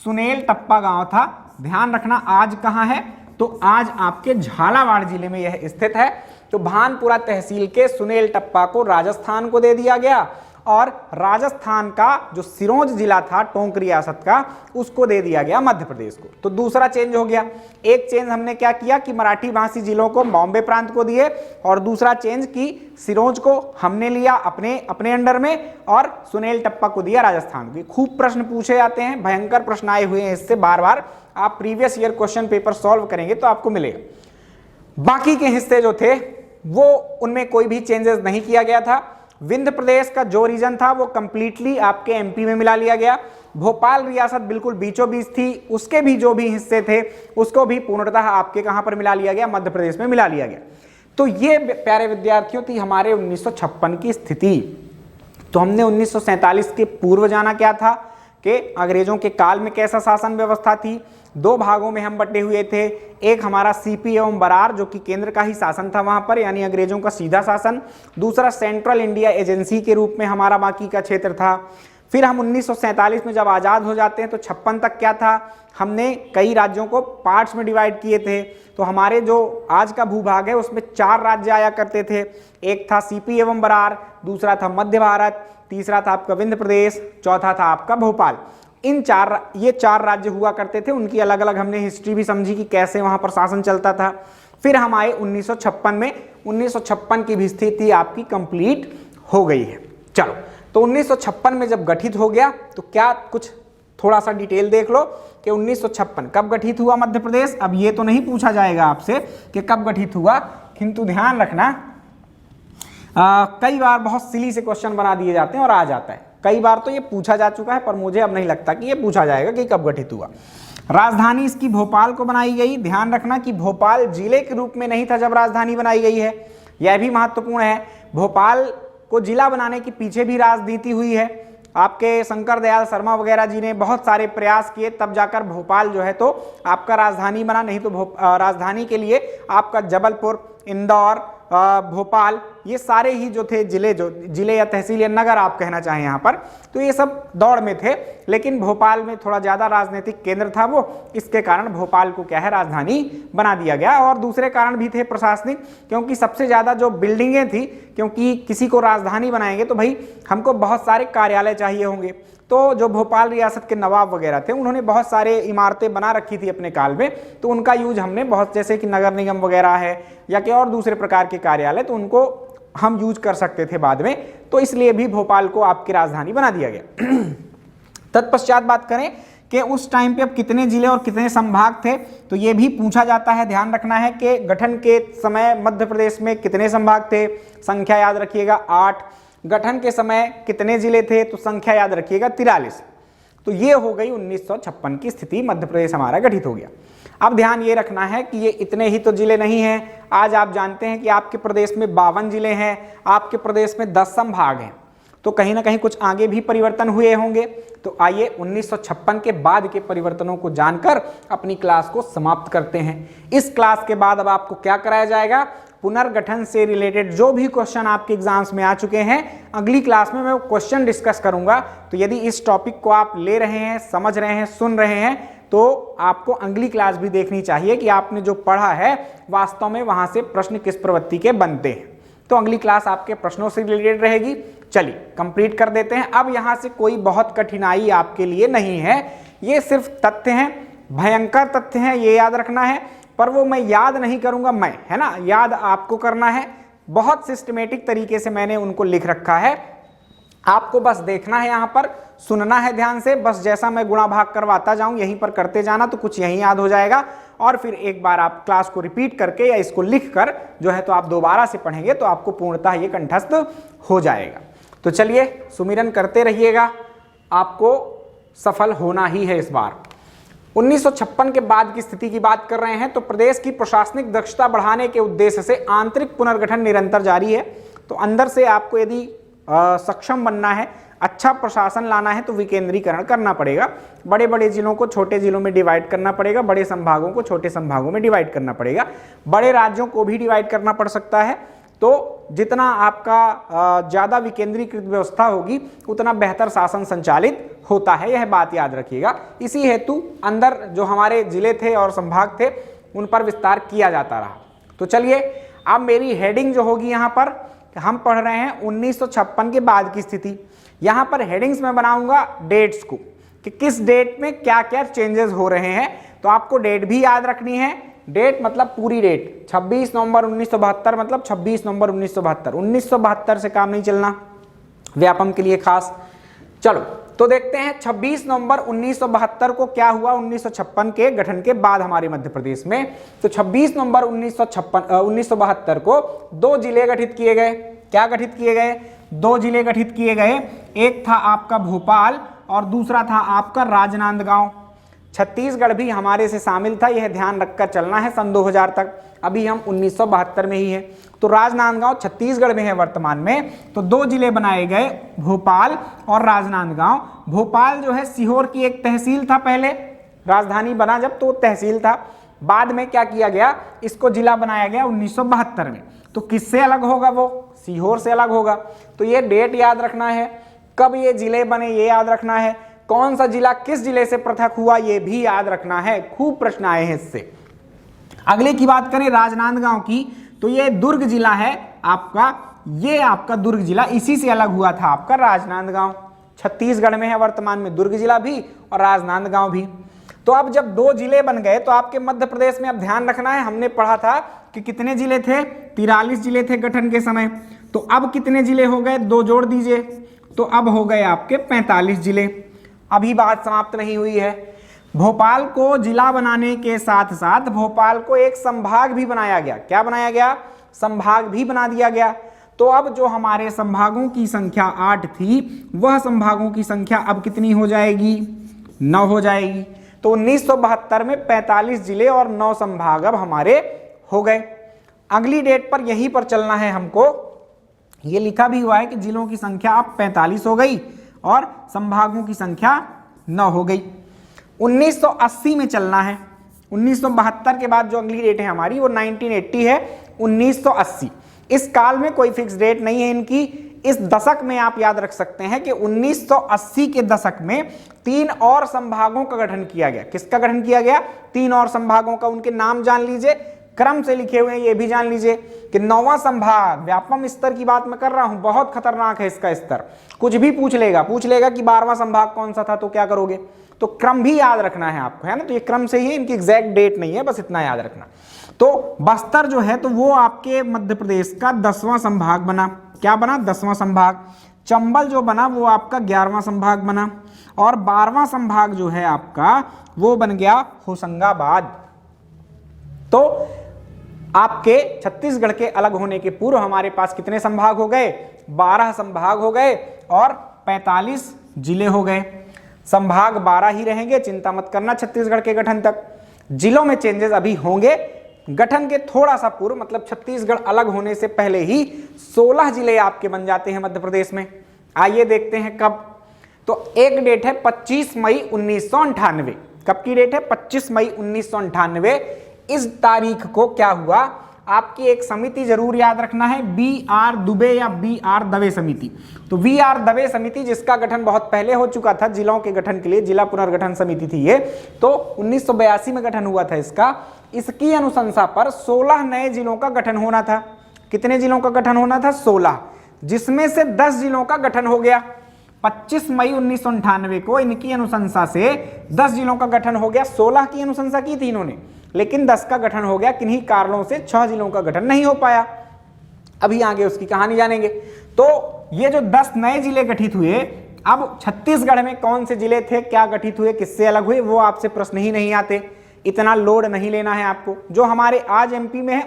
सुनेल टप्पा गांव था। ध्यान रखना आज कहां है? तो आज आपके झालावाड़ जिले में यह स्थित है। तो भानपुरा तहसील के सुनेल टप्पा को राजस्थान को दे दिया गया और राजस्थान का जो सिरोंज जिला था टोंक रियासत का, उसको दे दिया गया मध्य प्रदेश को। तो दूसरा चेंज हो गया। एक चेंज हमने क्या किया कि मराठी भाषी जिलों को बॉम्बे प्रांत को दिए, और दूसरा चेंज की सिरोंज को हमने लिया अपने अंडर में और सुनेल टप्पा को दिया राजस्थान को। खूब प्रश्न पूछे जाते हैं, भयंकर प्रश्न आए हुए हैं इससे बार बार। आप previous year question paper solve करेंगे तो आपको मिलेगा। बाकी के हिस्से जो थे वो उनमें कोई भी चेंजेस नहीं किया गया था। विंध्य प्रदेश का जो रीजन था वो कंप्लीटली आपके एमपी में मिला लिया गया। भोपाल रियासत बिल्कुल बीचों बीच थी, उसके भी जो भी हिस्से थे उसको भी पूर्णतः आपके कहां पर मिला लिया गया? मध्य प्रदेश में मिला लिया गया। तो ये प्यारे विद्यार्थियों थी हमारे 1956 की स्थिति। तो हमने 1947 के पूर्व जाना क्या था कि अंग्रेजों के काल में कैसा शासन व्यवस्था थी। दो भागों में हम बटे हुए थे, एक हमारा सीपी एवं बरार जो कि केंद्र का ही शासन था वहां पर, यानी अंग्रेजों का सीधा शासन। दूसरा सेंट्रल इंडिया एजेंसी के रूप में हमारा बाकी का क्षेत्र था। फिर हम 1947 में जब आज़ाद हो जाते हैं तो 56 तक क्या था, हमने कई राज्यों को पार्ट्स में डिवाइड किए थे। तो हमारे जो आज का भूभाग है उसमें 4 राज्य आया करते थे, एक था सीपी एवं बरार, दूसरा था मध्य भारत, तीसरा था आपका विंध्य प्रदेश, चौथा था आपका भोपाल। ये चार राज्य हुआ करते थे। उनकी अलग अलग हमने हिस्ट्री भी समझी कि कैसे वहां पर शासन चलता था। फिर हम आए 1956 में, 1956 की भी स्थिति आपकी कंप्लीट हो गई है। चलो, तो 1956 में जब गठित हो गया तो क्या कुछ थोड़ा सा डिटेल देख लो कि 1956 कब गठित हुआ मध्य प्रदेश। अब ये तो नहीं पूछा जाएगा आपसे कि कब गठित हुआ, किंतु ध्यान रखना कई बार बहुत सिली से क्वेश्चन बना दिए जाते हैं और आ जाता है। कई बार तो ये पूछा जा चुका है, पर मुझे अब नहीं लगता कि ये पूछा जाएगा कि कब गठित हुआ। राजधानी इसकी भोपाल को बनाई गई। ध्यान रखना कि भोपाल जिले के रूप में नहीं था जब राजधानी बनाई गई है, यह भी महत्वपूर्ण है। भोपाल को जिला बनाने के पीछे भी राजनीति हुई है। आपके शंकर दयाल शर्मा वगैरह जी ने बहुत सारे प्रयास किए, तब जाकर भोपाल जो है तो आपका राजधानी बना। नहीं तो राजधानी के लिए आपका जबलपुर, इंदौर, भोपाल, ये सारे ही जो थे जिले या तहसील या नगर आप कहना चाहें यहाँ पर, तो ये सब दौड़ में थे। लेकिन भोपाल में थोड़ा ज़्यादा राजनीतिक केंद्र था वो, इसके कारण भोपाल को क्या है राजधानी बना दिया गया। और दूसरे कारण भी थे प्रशासनिक, क्योंकि सबसे ज़्यादा जो बिल्डिंगें थी, क्योंकि किसी को राजधानी बनाएंगे तो भाई हमको बहुत सारे कार्यालय चाहिए होंगे। तो जो भोपाल रियासत के नवाब वगैरह थे उन्होंने बहुत सारे इमारतें बना रखी थी अपने काल में, तो उनका यूज हमने बहुत, जैसे कि नगर निगम वगैरह है या कि और दूसरे प्रकार के कार्यालय, तो उनको हम यूज कर सकते थे बाद में, तो इसलिए भी भोपाल को आपकी राजधानी बना दिया गया। तत्पश्चात बात करें कि उस टाइम पे अब कितने जिले और कितने संभाग थे, तो ये भी पूछा जाता है। ध्यान रखना है कि गठन के समय मध्य प्रदेश में कितने संभाग थे, संख्या याद रखिएगा 8। गठन के समय कितने जिले थे, तो संख्या याद रखिएगा 43। तो ये हो गई 1956 की स्थिति, मध्य प्रदेश हमारा गठित हो गया। अब ध्यान ये रखना है कि ये इतने ही तो जिले नहीं हैं। आज आप जानते हैं कि आपके प्रदेश में 52 जिले हैं, आपके प्रदेश में 10 संभाग हैं, तो कहीं ना कहीं कुछ आगे भी परिवर्तन हुए होंगे। तो आइए 1956 के बाद के परिवर्तनों को जानकर अपनी क्लास को समाप्त करते हैं। इस क्लास के बाद अब आपको क्या कराया जाएगा, पुनर्गठन से रिलेटेड जो भी क्वेश्चन आपके एग्जाम्स में आ चुके हैं, अगली क्लास में मैं वो क्वेश्चन डिस्कस करूंगा। तो यदि इस टॉपिक को आप ले रहे हैं, समझ रहे हैं, सुन रहे हैं, तो आपको अगली क्लास भी देखनी चाहिए कि आपने जो पढ़ा है वास्तव में वहां से प्रश्न किस प्रवृत्ति के बनते हैं। तो अगली क्लास आपके प्रश्नों से रिलेटेड रहेगी। चलिए कंप्लीट कर देते हैं। अब यहां से कोई बहुत कठिनाई आपके लिए नहीं है, ये सिर्फ तथ्य हैं, भयंकर तथ्य हैं, ये याद रखना है। पर वो मैं याद नहीं करूंगा, मैं, है ना, याद आपको करना है। बहुत सिस्टमेटिक तरीके से मैंने उनको लिख रखा है, आपको बस देखना है, यहां पर सुनना है ध्यान से। बस जैसा मैं गुणा भाग करवाता जाऊं यहीं पर करते जाना, तो कुछ यहीं याद हो जाएगा। और फिर एक बार आप क्लास को रिपीट करके या इसको लिख कर जो है तो आप दोबारा से पढ़ेंगे तो आपको पूर्णतः ये कंठस्थ हो जाएगा। तो चलिए सुमिरन करते रहिएगा, आपको सफल होना ही है इस बार। 1956 के बाद की स्थिति की बात कर रहे हैं, तो प्रदेश की प्रशासनिक दक्षता बढ़ाने के उद्देश्य से आंतरिक पुनर्गठन निरंतर जारी है। तो अंदर से आपको यदि सक्षम बनना है, अच्छा प्रशासन लाना है, तो विकेंद्रीकरण करना पड़ेगा। बड़े बड़े जिलों को छोटे जिलों में डिवाइड करना पड़ेगा, बड़े संभागों को छोटे संभागों में डिवाइड करना पड़ेगा, बड़े राज्यों को भी डिवाइड करना पड़ सकता है। तो जितना आपका ज़्यादा विकेंद्रीकृत व्यवस्था होगी उतना बेहतर शासन संचालित होता है, यह बात याद रखिएगा। इसी हेतु अंदर जो हमारे जिले थे और संभाग थे उन पर विस्तार किया जाता रहा। तो चलिए अब मेरी हेडिंग जो होगी, यहाँ पर हम पढ़ रहे हैं 1956 के बाद की स्थिति। यहाँ पर हेडिंग्स में बनाऊंगा डेट्स को, कि किस डेट में क्या क्या चेंजेस हो रहे हैं। तो आपको डेट भी याद रखनी है, डेट मतलब पूरी डेट। 26 नवंबर 1972 मतलब 26 नवंबर 1972। 1972 से काम नहीं चलना, व्यापम के लिए खास। चलो तो देखते हैं 26 नवंबर 1972 को क्या हुआ 1956 के गठन के बाद हमारे मध्य प्रदेश में। तो 26 नवंबर 1972 को 2 जिले गठित किए गए। क्या गठित किए गए? 2 जिले गठित किए गए। एक था आपका भोपाल और दूसरा था आपका राजनांदगांव। छत्तीसगढ़ भी हमारे से शामिल था, यह ध्यान रखकर चलना है सन 2000 तक। अभी हम 1972 में ही है। तो राजनांदगांव छत्तीसगढ़ में है वर्तमान में। तो 2 जिले बनाए गए, भोपाल और राजनांदगांव। भोपाल जो है सीहोर की एक तहसील था, पहले राजधानी बना जब तो तहसील था, बाद में क्या किया गया, इसको जिला बनाया गया 1972 में। तो किससे अलग होगा, वो सीहोर से अलग होगा। तो ये डेट याद रखना है, कब ये जिले बने ये याद रखना है, कौन सा जिला किस जिले से पृथक हुआ ये भी याद रखना है। खूब प्रश्न आए हैं इससे। अगले की बात करें राजनांदगांव की, तो ये दुर्ग जिला है आपका, ये आपका दुर्ग जिला इसी से अलग हुआ था आपका राजनांदगांव। छत्तीसगढ़ में है वर्तमान में दुर्ग जिला भी और राजनांदगांव भी। तो अब जब 2 जिले बन गए तो आपके मध्य प्रदेश में अब ध्यान रखना है, हमने पढ़ा था कि कितने जिले थे, 43 जिले थे गठन के समय। तो अब कितने जिले हो गए, 2 जोड़ दीजिए, तो अब हो गए आपके 45 जिले। अभी बात समाप्त नहीं हुई है। भोपाल को जिला बनाने के साथ साथ भोपाल को एक संभाग भी बनाया गया। क्या बनाया गया, संभाग भी बना दिया गया। तो अब जो हमारे संभागों की संख्या 8 थी, वह संभागों की संख्या अब कितनी हो जाएगी, 9 हो जाएगी। तो 1972 में 45 जिले और 9 संभाग अब हमारे हो गए। अगली डेट पर यहीं पर चलना है हमको। ये लिखा भी हुआ है कि जिलों की संख्या अब 45 हो गई और संभागों की संख्या 9 हो गई। 1980 में चलना है। 1972 के बाद जो अगली डेट है हमारी वो 1980 है, 1980। इस काल में कोई फिक्स डेट नहीं है इनकी। इस दशक में आप याद रख सकते हैं कि 1980 के दशक में 3 और संभागों का गठन किया गया। किसका गठन किया गया, 3 और संभागों का। उनके नाम जान लीजिए, क्रम से लिखे हुए हैं, ये भी जान लीजिए कि 9वां संभाग, व्यापम स्तर की बात मैं कर रहा हूं, बहुत खतरनाक है इसका स्तर। कुछ भी पूछ लेगा कि 12वां संभाग कौन सा था, तो क्या करोगे। तो क्रम भी याद रखना है आपको, है ना। तो ये क्रम से ही, इनकी एग्जैक्ट डेट नहीं है, बस इतना याद रखना। तो बस्तर जो है तो वो आपके मध्य प्रदेश का 10वां संभाग बना। क्या बना, 10वां संभाग। चंबल जो बना वो आपका 11वां संभाग बना। और 12वां संभाग जो है आपका वो बन गया होशंगाबाद। तो आपके छत्तीसगढ़ के अलग होने के पूर्व हमारे पास कितने संभाग हो गए, 12 संभाग हो गए और 45 जिले हो गए। संभाग 12 ही रहेंगे, चिंता मत करना छत्तीसगढ़ के गठन तक। जिलों में चेंजेस अभी होंगे। गठन के थोड़ा सा पूर्व, मतलब छत्तीसगढ़ अलग होने से पहले ही 16 जिले आपके बन जाते हैं मध्य प्रदेश में। आइए देखते हैं कब। तो एक डेट है 25 मई 1998। कब की डेट है, 25 मई 1998। इस तारीख को क्या हुआ, आपकी एक समिति जरूर याद रखना है, BR दुबे या BR दवे समिति। तो BR दवे समिति, जिसका गठन बहुत पहले हो चुका था जिलों के गठन के लिए, जिला पुनर्गठन समिति थी ये, तो 1982 में गठन हुआ था इसका। इसकी अनुशंसा पर 16 नए जिलों का गठन होना था। कितने जिलों का गठन होना था, 16, जिसमें से 10 जिलों का गठन हो गया। 25 मई 1998 को इनकी अनुशंसा से 10 जिलों का गठन हो गया। 16 की अनुशंसा की थी इन्होंने, लेकिन 10 का गठन हो गया। किन्हीं कारणों से 6 जिलों का गठन नहीं हो पाया। अभी आगे उसकी कहानी जानेंगे। तो ये जो 10 नए जिले गठित हुए, अब छत्तीसगढ़ में कौन से जिले थे, क्या गठित हुए, किससे अलग हुए, वो आपसे प्रश्न ही नहीं आते। इतना लोड नहीं लेना है आपको। जो हमारे आज MP में है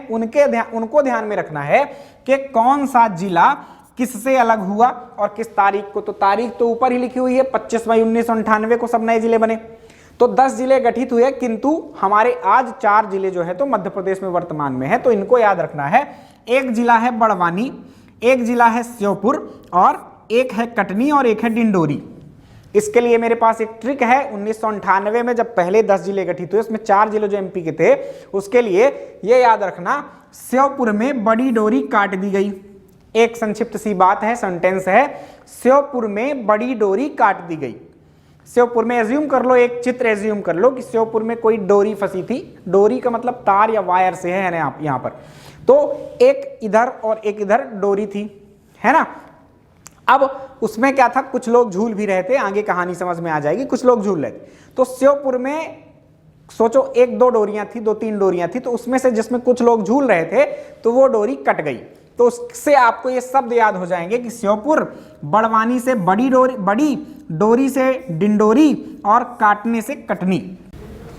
उनको ध्यान में रखना है कि कौन सा जिला किससे अलग हुआ और किस तारीख को। तो तारीख तो ऊपर ही लिखी हुई है, 25 मई 1998 को सब नए जिले बने। तो 10 जिले गठित हुए, किंतु हमारे आज 4 जिले जो है तो मध्य प्रदेश में वर्तमान में है, तो इनको याद रखना है। एक जिला है बड़वानी, एक जिला है श्योपुर, और एक है कटनी और एक है डिंडोरी। इसके लिए मेरे पास एक ट्रिक है। 1998 में जब पहले 10 जिले गठित हुए, उसमें 4 जिले जो MP के थे, उसके लिए ये याद रखना, श्योपुर में बड़ी डोरी काट दी गई। एक संक्षिप्त सी बात है, सेंटेंस है, श्योपुर में बड़ी डोरी काट दी गई। श्योपुर में एज्यूम कर लो, एक चित्र एज्यूम कर लो कि श्योपुर में कोई डोरी फंसी थी। डोरी का मतलब तार या वायर से है ना यहाँ पर। तो एक इधर और एक इधर डोरी थी, है ना। अब उसमें क्या था, कुछ लोग झूल भी रहे थे, आगे कहानी समझ में आ जाएगी। कुछ लोग झूल रहे थे। तो श्योपुर में सोचो 1-2 डोरियां थी, 2-3 डोरियां थी, तो उसमें से जिसमें कुछ लोग झूल रहे थे तो वो डोरी कट गई। तो उससे आपको ये शब्द याद हो जाएंगे कि श्योपुर, बड़वानी से बड़ी डोरी से डिंडोरी और काटने से कटनी।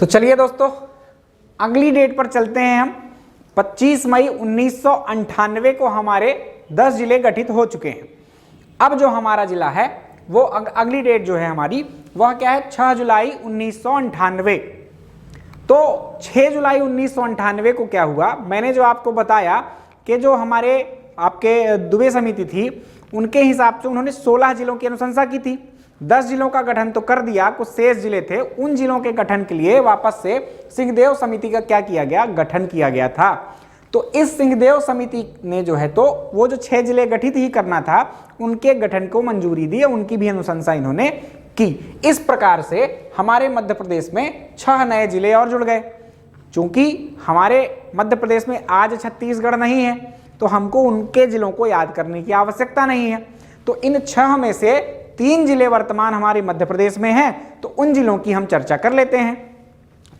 तो चलिए दोस्तों अगली डेट पर चलते हैं हम। 25 मई 1998 को हमारे 10 जिले गठित हो चुके हैं। अब जो हमारा जिला है वो अगली डेट जो है हमारी वह क्या है 6 जुलाई 1998। तो 6 जुलाई 1998 को क्या हुआ, मैंने जो आपको बताया कि जो हमारे आपके दुबे समिति थी उनके हिसाब से उन्होंने 16 जिलों की अनुशंसा की थी। 10 जिलों का गठन तो कर दिया, कुछ शेष जिले थे, उन जिलों के गठन के लिए वापस से सिंहदेव समिति का क्या किया गया, गठन किया गया था। तो इस सिंहदेव समिति ने जो है तो वो जो 6 जिले गठित ही करना था उनके गठन को मंजूरी दी, उनकी भी अनुशंसा इन्होंने की। इस प्रकार से हमारे मध्य प्रदेश में 6 नए जिले और जुड़ गए। चूंकि हमारे मध्य प्रदेश में आज छत्तीसगढ़ नहीं है तो हमको उनके जिलों को याद करने की आवश्यकता नहीं है। तो इन 6 में से 3 जिले वर्तमान हमारे मध्य प्रदेश में हैं, तो उन जिलों की हम चर्चा कर लेते हैं।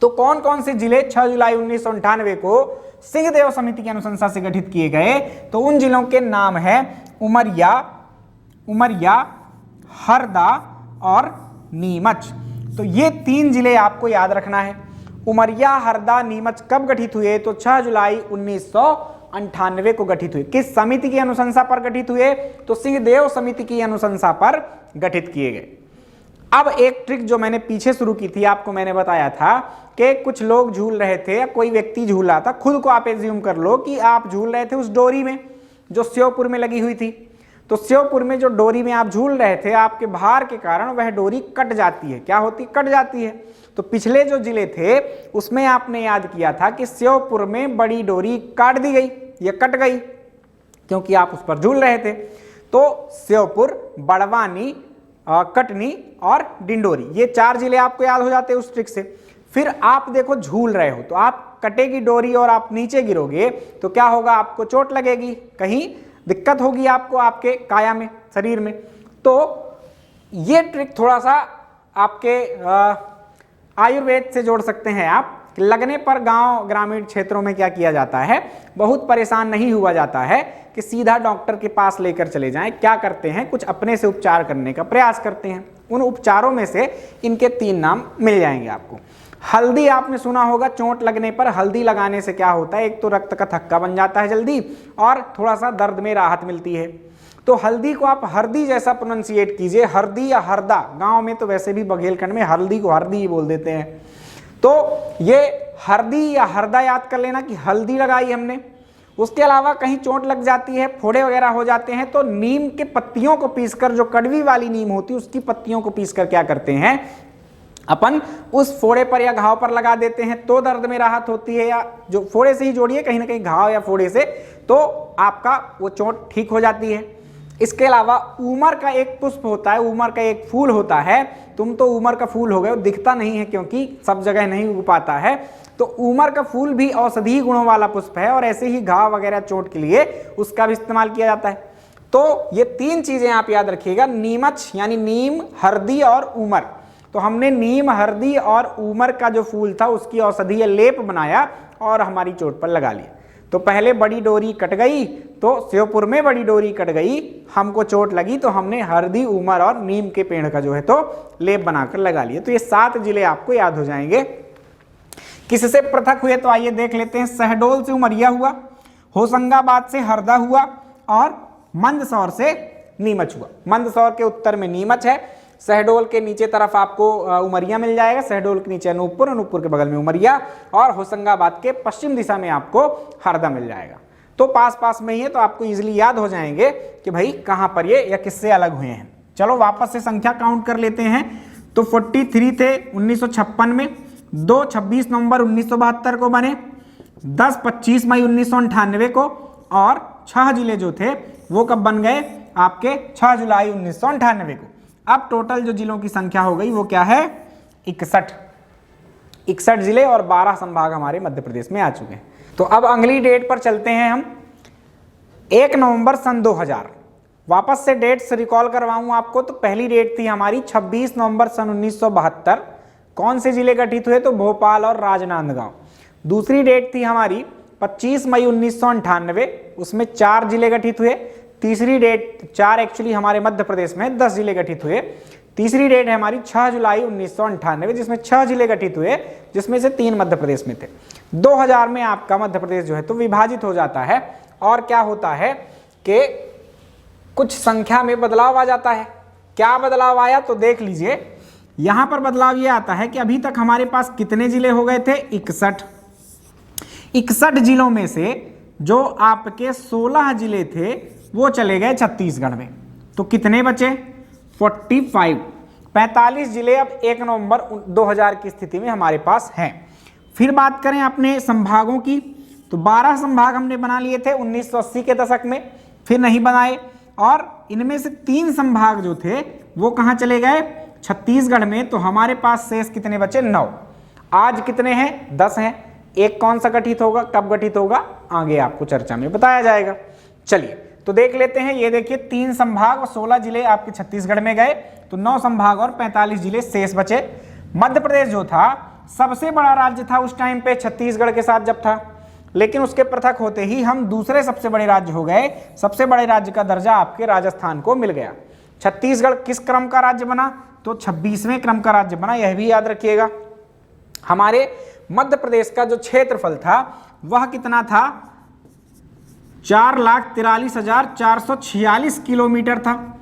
तो कौन कौन से जिले 6 जुलाई 1998 को सिंहदेव समिति की अनुशंसा से गठित किए गए, तो उन जिलों के नाम है उमरिया, हरदा और नीमच। तो ये 3 जिले आपको याद रखना है। उमरिया, हरदा, नीमच कब गठित हुए, तो 6 जुलाई 1998 को गठित हुए। किस समिति की अनुशंसा पर गठित हुए, तो सिंहदेव समिति की अनुशंसा पर गठित किए गए। अब एक ट्रिक जो मैंने पीछे शुरू की थी, आपको मैंने बताया था कि कुछ लोग झूल रहे थे या कोई व्यक्ति झूल रहा था, खुद को आप एज्यूम कर लो कि आप झूल रहे थे उस डोरी में जो श्योपुर में लगी हुई थी। तो श्योपुर में जो डोरी में आप झूल रहे थे, आपके भार के कारण वह डोरी कट जाती है। क्या होती, कट जाती है। तो पिछले जो जिले थे उसमें आपने याद किया था कि श्योपुर में बड़ी डोरी काट दी गई या कट गई क्योंकि आप उस पर झूल रहे थे। तो श्योपुर, बड़वानी, कटनी और डिंडोरी, ये 4 जिले आपको याद हो जाते हैं उस ट्रिक से। फिर आप देखो झूल रहे हो तो आप कटेगी डोरी और आप नीचे गिरोगे तो क्या होगा, आपको चोट लगेगी, कहीं दिक्कत होगी आपको आपके काया में, शरीर में। तो ये ट्रिक थोड़ा सा आपके आयुर्वेद से जोड़ सकते हैं आप। लगने पर गांव ग्रामीण क्षेत्रों में क्या किया जाता है, बहुत परेशान नहीं हुआ जाता है कि सीधा डॉक्टर के पास लेकर चले जाएं। क्या करते हैं, कुछ अपने से उपचार करने का प्रयास करते हैं। उन उपचारों में से इनके 3 नाम मिल जाएंगे आपको। हल्दी आपने सुना होगा, चोट लगने पर हल्दी लगाने से क्या होता है, एक तो रक्त का थक्का बन जाता है जल्दी और थोड़ा सा दर्द में राहत मिलती है। तो हल्दी को आप हरदी जैसा प्रोनाउंसिएट कीजिए, हरदी या हरदा। गांव में तो वैसे भी बघेलखंड में हल्दी को हरदी ही बोल देते हैं। तो ये हरदी या हरदा याद कर लेना कि हल्दी लगाई हमने। उसके अलावा कहीं चोट लग जाती है, फोड़े वगैरह हो जाते हैं, तो नीम के पत्तियों को पीसकर, जो कड़वी वाली नीम होती है उसकी पत्तियों को पीसकर क्या करते हैं, अपन उस फोड़े पर या घाव पर लगा देते हैं तो दर्द में राहत होती है। या जो फोड़े से ही जोड़िए, कहीं ना कहीं घाव या फोड़े से, तो आपका वो चोट ठीक हो जाती है। इसके अलावा ऊमर का एक पुष्प होता है, ऊमर का एक फूल होता है। तुम तो ऊमर का फूल हो गए, दिखता नहीं है क्योंकि सब जगह नहीं उग पाता है। तो ऊमर का फूल भी औषधीय गुणों वाला पुष्प है और ऐसे ही घाव वगैरह चोट के लिए उसका भी इस्तेमाल किया जाता है। तो ये 3 चीजें आप याद रखिएगा, नीमच यानी नीम, हरदी और ऊमर। तो हमने नीम, हरदी और ऊमर का जो फूल था उसकी औषधीय लेप बनाया और हमारी चोट पर लगा लिया। तो पहले बड़ी डोरी कट गई, तो श्योपुर में बड़ी डोरी कट गई, हमको चोट लगी तो हमने हरदी, ऊमर और नीम के पेड़ का जो है तो लेप बनाकर लगा लिया। तो ये 7 जिले आपको याद हो जाएंगे। किससे पृथक हुए, तो आइए देख लेते हैं। शहडोल से उमरिया हुआ, होशंगाबाद से हरदा हुआ और मंदसौर से नीमच हुआ। मंदसौर के उत्तर में नीमच है, शहडोल के नीचे तरफ आपको उमरिया मिल जाएगा, शहडोल के नीचे अनूपपुर, अनूपपुर के बगल में उमरिया और होशंगाबाद के पश्चिम दिशा में आपको हरदा मिल जाएगा। तो पास पास में ही है, तो आपको इजीली याद हो जाएंगे कि भाई कहाँ पर ये या किससे अलग हुए हैं। चलो वापस से संख्या काउंट कर लेते हैं। तो 43 थे 1956 में, 2 26 नवंबर 1972 को बने, 10 25 मई 1998 को और 6 जिले जो थे वो कब बन गए, आपके 6 जुलाई 1998 को। अब टोटल जो जिलों की संख्या हो गई वो क्या है, 61 जिले और 12 संभाग हमारे मध्य प्रदेश में आ चुके हैं। तो अब अगली डेट पर चलते हैं हम, 1 नवंबर सन 2000। वापस से डेट्स रिकॉल करवाऊं आपको। तो पहली डेट थी हमारी 26 नवंबर सन 1972। कौन से जिले गठित हुए, तो भोपाल और राजनांदगांव। दूसरी डेट थी हमारी 25 मई 1998, उसमें 4 जिले गठित हुए। तीसरी डेट 4 एक्चुअली हमारे मध्य प्रदेश में 10 जिले गठित हुए। तीसरी डेट है हमारी 6 जुलाई 1998 जिसमें 6 जिले गठित हुए, जिसमें से 3 मध्य प्रदेश में थे। 2000 में आपका मध्य प्रदेश जो है तो विभाजित हो जाता है और क्या होता है कि कुछ संख्या में बदलाव आ जाता है। क्या बदलाव आया, तो देख लीजिए यहां पर बदलाव ये आता है कि अभी तक हमारे पास कितने जिले हो गए थे, 61 जिलों में से जो आपके 16 जिले थे वो चले गए छत्तीसगढ़ में। तो कितने बचे, 45 जिले अब 1 नवंबर 2000 की स्थिति में हमारे पास हैं। फिर बात करें अपने संभागों की, तो 12 संभाग हमने बना लिए थे 1980 के दशक में, फिर नहीं बनाए, और इनमें से 3 संभाग जो थे वो कहाँ चले गए, छत्तीसगढ़ में। तो हमारे पास शेष कितने बचे, 9। आज कितने हैं, 10 हैं। एक कौन सा गठित होगा, कब गठित होगा, आगे आपको चर्चा में बताया जाएगा। चलिए तो देख लेते हैं। ये देखिए 3 संभाग और 16 जिले आपके छत्तीसगढ़ में गए, तो 9 संभाग और 45 जिले शेष बचे। मध्य प्रदेश जो था सबसे बड़ा राज्य था उस टाइम पे छत्तीसगढ़ के साथ जब था, लेकिन उसके पृथक होते ही हम दूसरे सबसे बड़े राज्य हो गए। सबसे बड़े राज्य का दर्जा आपके राजस्थान को मिल गया। छत्तीसगढ़ किस क्रम का राज्य बना, तो 26वें क्रम का राज्य बना, यह भी याद रखिएगा। हमारे मध्य प्रदेश का जो क्षेत्रफल था वह कितना था, 4,43,446 किलोमीटर था।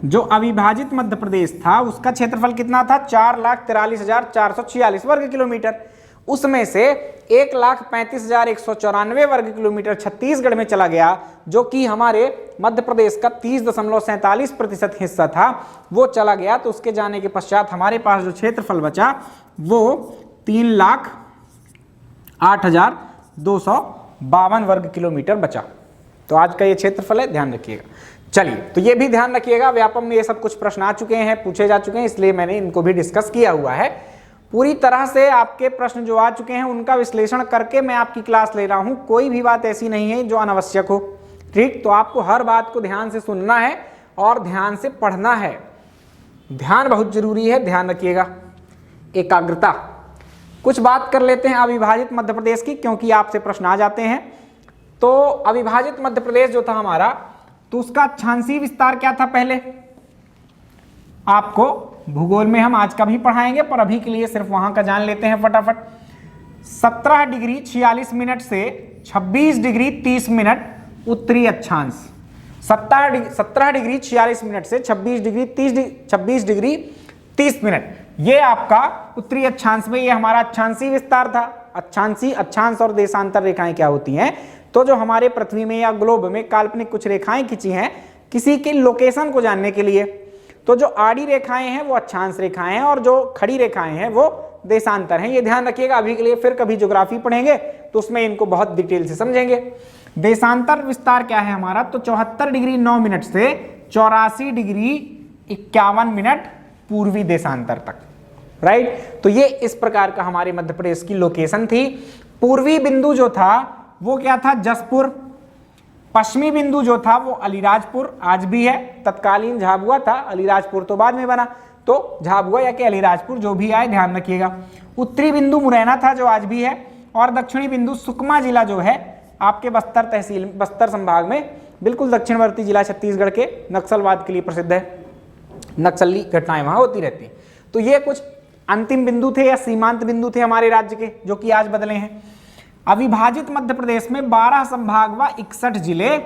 जो अविभाजित मध्य प्रदेश था उसका क्षेत्रफल कितना था, 4,43,446 वर्ग किलोमीटर। उसमें से 1,35,194 वर्ग किलोमीटर छत्तीसगढ़ में चला गया, जो कि हमारे मध्य प्रदेश का 30.47% हिस्सा था, वो चला गया। तो उसके जाने के पश्चात हमारे पास जो क्षेत्रफल बचा वो 3,08,252 वर्ग किलोमीटर बचा। तो आज का ये क्षेत्रफल है, ध्यान रखिएगा। चलिए तो ये भी ध्यान रखिएगा, व्यापम में ये सब कुछ प्रश्न आ चुके हैं, पूछे जा चुके हैं, इसलिए मैंने इनको भी डिस्कस किया हुआ है। पूरी तरह से आपके प्रश्न जो आ चुके हैं उनका विश्लेषण करके मैं आपकी क्लास ले रहा हूं। कोई भी बात ऐसी नहीं है जो अनावश्यक हो, ठीक। तो आपको हर बात को ध्यान से सुनना है और ध्यान से पढ़ना है। ध्यान बहुत जरूरी है, ध्यान रखिएगा, एकाग्रता। कुछ बात कर लेते हैं अविभाजित मध्य प्रदेश की, क्योंकि आपसे प्रश्न आ जाते हैं। तो अविभाजित मध्य प्रदेश जो था हमारा, तो उसका अक्षांशीय विस्तार क्या था, पहले आपको भूगोल में हम आज का भी पढ़ाएंगे, पर अभी के लिए सिर्फ वहां का जान लेते हैं फटाफट। 17 डिग्री 46 मिनट से 26 डिग्री 30 मिनट उत्तरी अक्षांश। 17 डिग्री 46 मिनट से 26 डिग्री 30 मिनट, ये आपका उत्तरी अक्षांश में, ये हमारा अक्षांशीय विस्तार था। अक्षांश और देशांतर रेखाएं क्या होती हैं, तो जो हमारे पृथ्वी में या ग्लोब में काल्पनिक कुछ रेखाएं खींची हैं किसी की लोकेशन को जानने के लिए। तो जो आड़ी रेखाएं हैं वो अक्षांश रेखाएं हैं और जो खड़ी रेखाएं हैं वो देशांतर हैं। ये ध्यान रखिएगा। अभी के लिए फिर कभी ज्योग्राफी पढ़ेंगे तो उसमें इनको बहुत डिटेल से समझेंगे। देशांतर विस्तार क्या है हमारा, तो 74 डिग्री 9 मिनट से 84 डिग्री 51 मिनट पूर्वी देशांतर तक, राइट। तो ये इस प्रकार का हमारे मध्य प्रदेश की लोकेशन थी। पूर्वी बिंदु जो था वो क्या था, जसपुर। पश्चिमी बिंदु जो था वो अलीराजपुर, आज भी है। तत्कालीन झाबुआ था, अलीराजपुर तो बाद में बना, तो झाबुआ या कि अलीराजपुर जो भी आए ध्यान रखिएगा। उत्तरी बिंदु मुरैना था, जो आज भी है। और दक्षिणी बिंदु सुकमा जिला जो है आपके बस्तर तहसील, बस्तर संभाग में, बिल्कुल दक्षिणवर्ती जिला छत्तीसगढ़ के, नक्सलवाद के लिए प्रसिद्ध है। नक्सली घटनाएं वहां होती रहती। तो ये कुछ अंतिम बिंदु थे या सीमांत बिंदु थे हमारे राज्य के, जो कि आज बदले हैं। अविभाजित मध्य प्रदेश में 12 संभाग व 61 जिले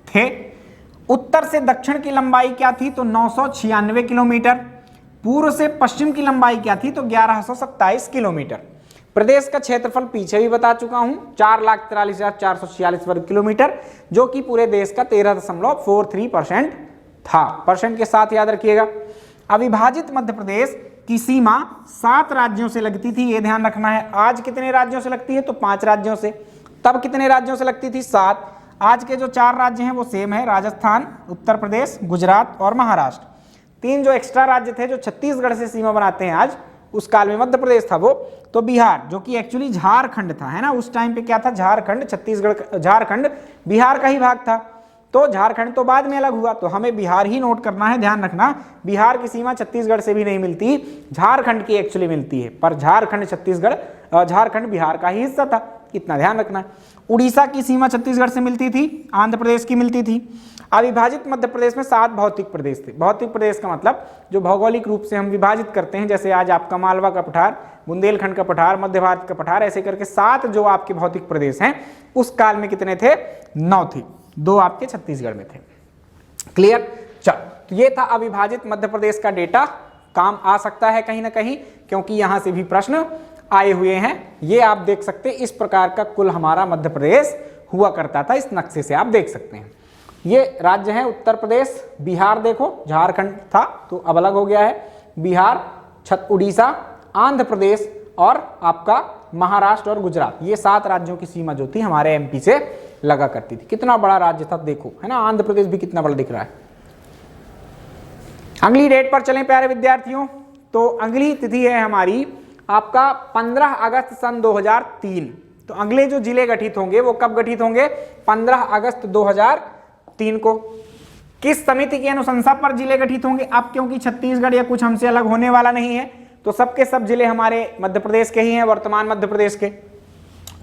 थे। उत्तर से दक्षिण की लंबाई क्या थी, तो 996 किलोमीटर। पूर्व से पश्चिम की लंबाई क्या थी, तो 1127 किलोमीटर। प्रदेश का क्षेत्रफल पीछे भी बता चुका हूं, 4,43,446 वर्ग किलोमीटर, जो कि पूरे देश का 13.43% था। परसेंट के साथ याद रखिएगा। अविभाजित मध्य प्रदेश की सीमा 7 राज्यों से लगती थी, ये ध्यान रखना है। आज कितने राज्यों से लगती है, तो 5 राज्यों से। तब कितने राज्यों से लगती थी, 7। आज के जो 4 राज्य हैं वो सेम है, राजस्थान, उत्तर प्रदेश, गुजरात और महाराष्ट्र। 3 जो एक्स्ट्रा राज्य थे जो छत्तीसगढ़ से सीमा बनाते हैं आज, उस काल में मध्य प्रदेश था वो, तो बिहार, जो कि एक्चुअली झारखंड था, है ना। उस टाइम पे क्या था, झारखंड, छत्तीसगढ़, झारखंड बिहार का ही भाग था। तो झारखंड तो बाद में अलग हुआ, तो हमें बिहार ही नोट करना है, ध्यान रखना। बिहार की सीमा छत्तीसगढ़ से भी नहीं मिलती, झारखंड की एक्चुअली मिलती है, पर झारखंड छत्तीसगढ़, झारखंड बिहार का ही हिस्सा था, इतना ध्यान रखना है। उड़ीसा की सीमा छत्तीसगढ़ से मिलती थी, आंध्र प्रदेश की मिलती थी। अविभाजित मध्य प्रदेश में 7 भौतिक प्रदेश थे। भौतिक प्रदेश का मतलब जो भौगोलिक रूप से हम विभाजित करते हैं, जैसे आज आपका मालवा का पठार, बुंदेलखंड का पठार, मध्य भारत का पठार, ऐसे करके 7 जो आपके भौतिक प्रदेश हैं। उस काल में कितने थे, 9 थे, 2 आपके छत्तीसगढ़ में थे। क्लियर। चलो, तो ये था अविभाजित मध्य प्रदेश का डेटा। काम आ सकता है कहीं ना कहीं, क्योंकि यहां से भी प्रश्न आए हुए हैं। ये आप देख सकते हैं, इस प्रकार का कुल हमारा मध्य प्रदेश हुआ करता था। इस नक्शे से आप देख सकते हैं। ये राज्य हैं उत्तर प्रदेश, बिहार, देखो झारखंड था तो अब अलग हो गया है, बिहार, उड़ीसा, आंध्र प्रदेश और आपका महाराष्ट्र और गुजरात। ये 7 राज्यों की सीमा जो थी हमारे एमपी से लगा करती थी। कितना बड़ा राज्य था देखो, है ना। आंध्र प्रदेश भी कितना बड़ा दिख रहा है। अगली डेट पर चलें प्यारे विद्यार्थियों, तो अगली तिथि है हमारी आपका 15 अगस्त सन 2003। तो अगले जो जिले गठित होंगे वो कब गठित होंगे? 15 अगस्त 2003 को। किस समिति की अनुशंसा पर जिले गठित होंगे? अब क्योंकि छत्तीसगढ़ या कुछ हमसे अलग होने वाला नहीं है, तो सबके सब जिले हमारे मध्य प्रदेश के ही हैं, वर्तमान मध्य प्रदेश के।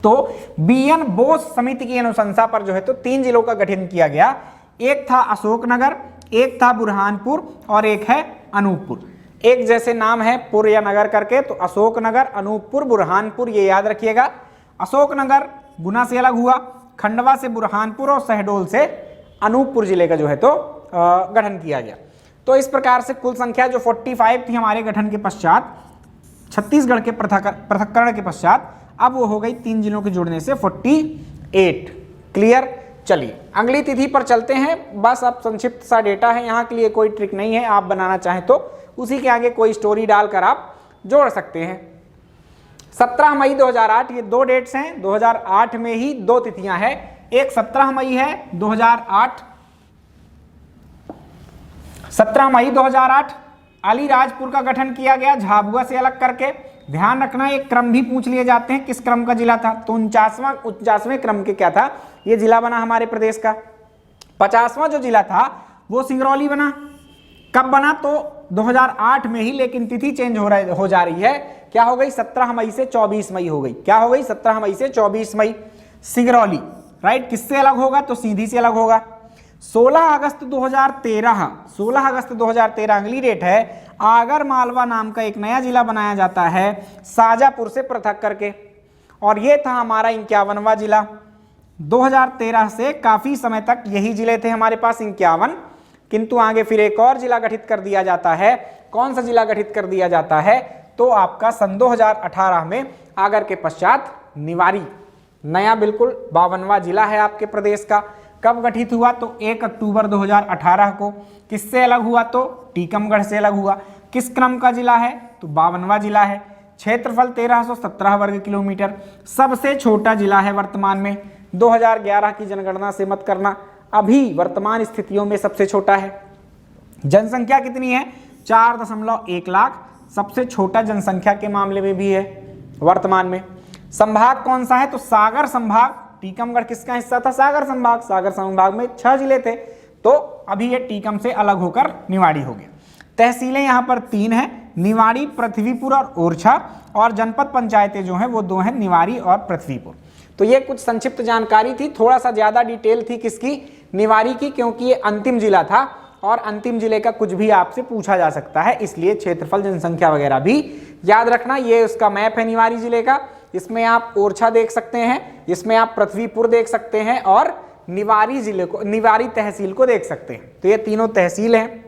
तो बीएन बोस समिति की अनुशंसा पर जो है तो 3 जिलों का गठन किया गया। एक था अशोकनगर, एक था बुरहानपुर और एक है अनूपपुर। एक जैसे नाम है पुर या नगर करके, तो अशोकनगर, अनूपपुर, बुरहानपुर, ये याद रखिएगा। अशोकनगर गुना से अलग हुआ, खंडवा से बुरहानपुर और शहडोल से अनूपपुर जिले का जो है तो गठन किया गया। तो इस प्रकार से कुल संख्या जो 45 थी हमारे गठन के पश्चात, छत्तीसगढ़ के पृथक्करण के पश्चात, अब वो हो गई 3 जिलों के जुड़ने से 48। क्लियर। चलिए अगली तिथि पर चलते हैं। बस अब संक्षिप्त सा डेटा है, यहाँ के लिए कोई ट्रिक नहीं है। आप बनाना चाहें तो उसी के आगे कोई स्टोरी डालकर आप जोड़ सकते हैं। 17 मई 2008, ये 2 डेट्स हैं। 2008 में ही 2 तिथियां हैं, एक 17 मई है 2008, 17 मई 2008 अलीराजपुर का गठन किया गया झाबुआ से अलग करके। ध्यान रखना एक क्रम भी पूछ लिए जाते हैं, किस क्रम का जिला था? तो 49वें क्रम के क्या था ये जिला बना हमारे प्रदेश का। 50वां जो जिला था वो सिंगरौली बना। कब बना? तो 2008 में ही, लेकिन तिथि चेंज हो जा रही है। क्या हो गई? 17 मई से 24 मई हो गई। क्या हो गई? 17 मई से 24 मई। सिंगरौली राइट, किससे अलग होगा? तो सीधी से अलग होगा। 16 अगस्त 2013, 16 अगस्त 2013 अगली डेट है। आगर मालवा नाम का एक नया जिला बनाया जाता है शाजापुर से पृथक करके, और ये था हमारा 51वां जिला। 2013 से काफी समय तक यही जिले थे हमारे पास 51, किंतु आगे फिर एक और जिला गठित कर दिया जाता है। कौन सा जिला गठित कर दिया जाता है? तो आपका सन 2018 में आगर के पश्चात निवाड़ी, नया बिल्कुल 52वां जिला है आपके प्रदेश का। कब गठित हुआ? तो 1 अक्टूबर 2018 को। किससे अलग हुआ? तो टीकमगढ़ से अलग हुआ। किस क्रम का जिला है? तो 52वां जिला है। क्षेत्रफल 1317 वर्ग किलोमीटर, सबसे छोटा जिला है वर्तमान में। 2011 की जनगणना से मत करना, अभी वर्तमान स्थितियों में सबसे छोटा है। जनसंख्या कितनी है? 4.1 लाख, सबसे छोटा जनसंख्या के मामले में भी है वर्तमान में। संभाग कौन सा है? तो सागर संभाग। टीकमगढ़ किसका हिस्सा था? सागर संभाग। सागर संभाग में 6 जिले थे, तो अभी ये टीकम से अलग होकर निवाड़ी हो गया। तहसीलें यहाँ पर 3 हैं, निवाड़ी, पृथ्वीपुर और ओरछा, और जनपद पंचायतें जो हैं वो 2 हैं, निवाड़ी और पृथ्वीपुर। तो ये कुछ संक्षिप्त जानकारी थी, थोड़ा सा ज्यादा डिटेल थी किसकी? निवाड़ी की, क्योंकि ये अंतिम जिला था और अंतिम जिले का कुछ भी आपसे पूछा जा सकता है, इसलिए क्षेत्रफल, जनसंख्या वगैरह भी याद रखना। ये उसका मैप है निवाड़ी जिले का। इसमें आप ओरछा देख सकते हैं, इसमें आप पृथ्वीपुर देख सकते हैं और निवाड़ी जिले को, निवाड़ी तहसील को देख सकते हैं। तो ये तीनों तहसील हैं।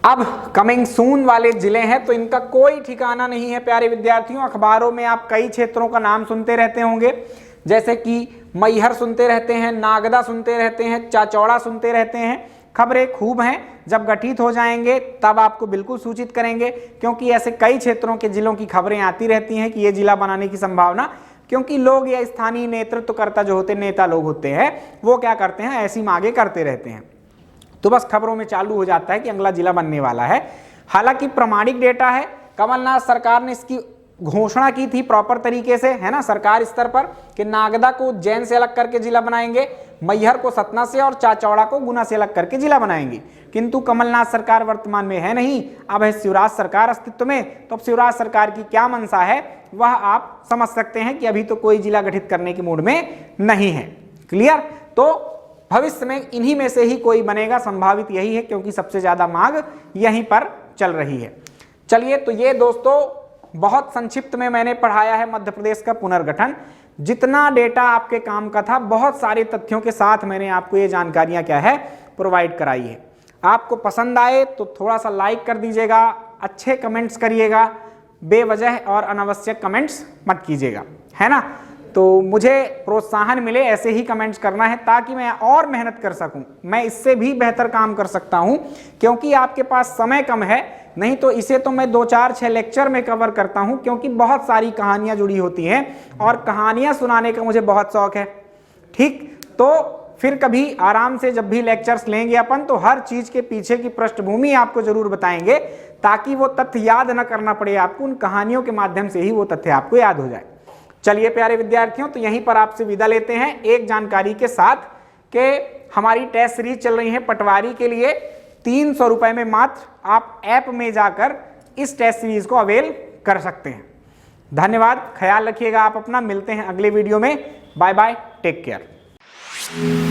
अब कमिंग सून वाले जिले हैं तो इनका कोई ठिकाना नहीं है प्यारे विद्यार्थियों। अखबारों में आप कई क्षेत्रों का नाम सुनते रहते होंगे, जैसे कि मैहर सुनते रहते हैं, नागदा सुनते रहते हैं, चाचौड़ा सुनते रहते हैं। खबरें खूब हैं, जब गठित हो जाएंगे तब आपको बिल्कुल सूचित करेंगे, क्योंकि ऐसे कई क्षेत्रों के जिलों की खबरें आती रहती हैं कि ये जिला बनाने की संभावना, क्योंकि लोग या स्थानीय नेतृत्वकर्ता जो होते हैं, नेता लोग होते हैं, वो क्या करते हैं, ऐसी मांगे करते रहते हैं। तो बस खबरों में चालू हो जाता है कि अगला जिला बनने वाला है। हालांकि प्रमाणिक डेटा है, कमलनाथ सरकार ने इसकी घोषणा की थी प्रॉपर तरीके से, है ना, सरकार स्तर पर, कि नागदा को उज्जैन से अलग करके जिला बनाएंगे, मैहर को सतना से और चाचौड़ा को गुना से अलग करके जिला बनाएंगे। किंतु कमलनाथ सरकार वर्तमान में है नहीं, अब है शिवराज सरकार अस्तित्व में। तो अब शिवराज सरकार की क्या मंशा है वह आप समझ सकते हैं कि अभी तो कोई जिला गठित करने के मूड में नहीं है। क्लियर? तो भविष्य में इन्हीं में से ही कोई बनेगा, संभावित यही है, क्योंकि सबसे ज्यादा मांग यहीं पर चल रही है। चलिए, तो ये दोस्तों बहुत संक्षिप्त में मैंने पढ़ाया है मध्य प्रदेश का पुनर्गठन। जितना डेटा आपके काम का था, बहुत सारे तथ्यों के साथ मैंने आपको ये जानकारियां क्या है प्रोवाइड कराई है। आपको पसंद आए तो थोड़ा सा लाइक कर दीजिएगा, अच्छे कमेंट्स करिएगा, बेवजह और अनावश्यक कमेंट्स मत कीजिएगा, है ना। तो मुझे प्रोत्साहन मिले ऐसे ही कमेंट्स करना है ताकि मैं और मेहनत कर सकूं, मैं इससे भी बेहतर काम कर सकता हूं, क्योंकि आपके पास समय कम है। नहीं तो इसे तो मैं 2 4 6 लेक्चर में कवर करता हूं, क्योंकि बहुत सारी कहानियां जुड़ी होती हैं और कहानियां सुनाने का मुझे बहुत शौक है। ठीक, तो फिर कभी आराम से जब भी लेक्चर्स लेंगे अपन तो हर चीज के पीछे की पृष्ठभूमि आपको जरूर बताएंगे, ताकि वो तथ्य याद न करना पड़े आपको, उन कहानियों के माध्यम से ही वो तथ्य आपको याद हो जाए। चलिए प्यारे विद्यार्थियों, तो यहीं पर आपसे विदा लेते हैं एक जानकारी के साथ कि हमारी टेस्ट सीरीज चल रही है पटवारी के लिए 300 रुपए में मात्र। आप ऐप में जाकर इस टेस्ट सीरीज को अवेल कर सकते हैं। धन्यवाद, ख्याल रखिएगा आप अपना, मिलते हैं अगले वीडियो में। Bye bye, take care.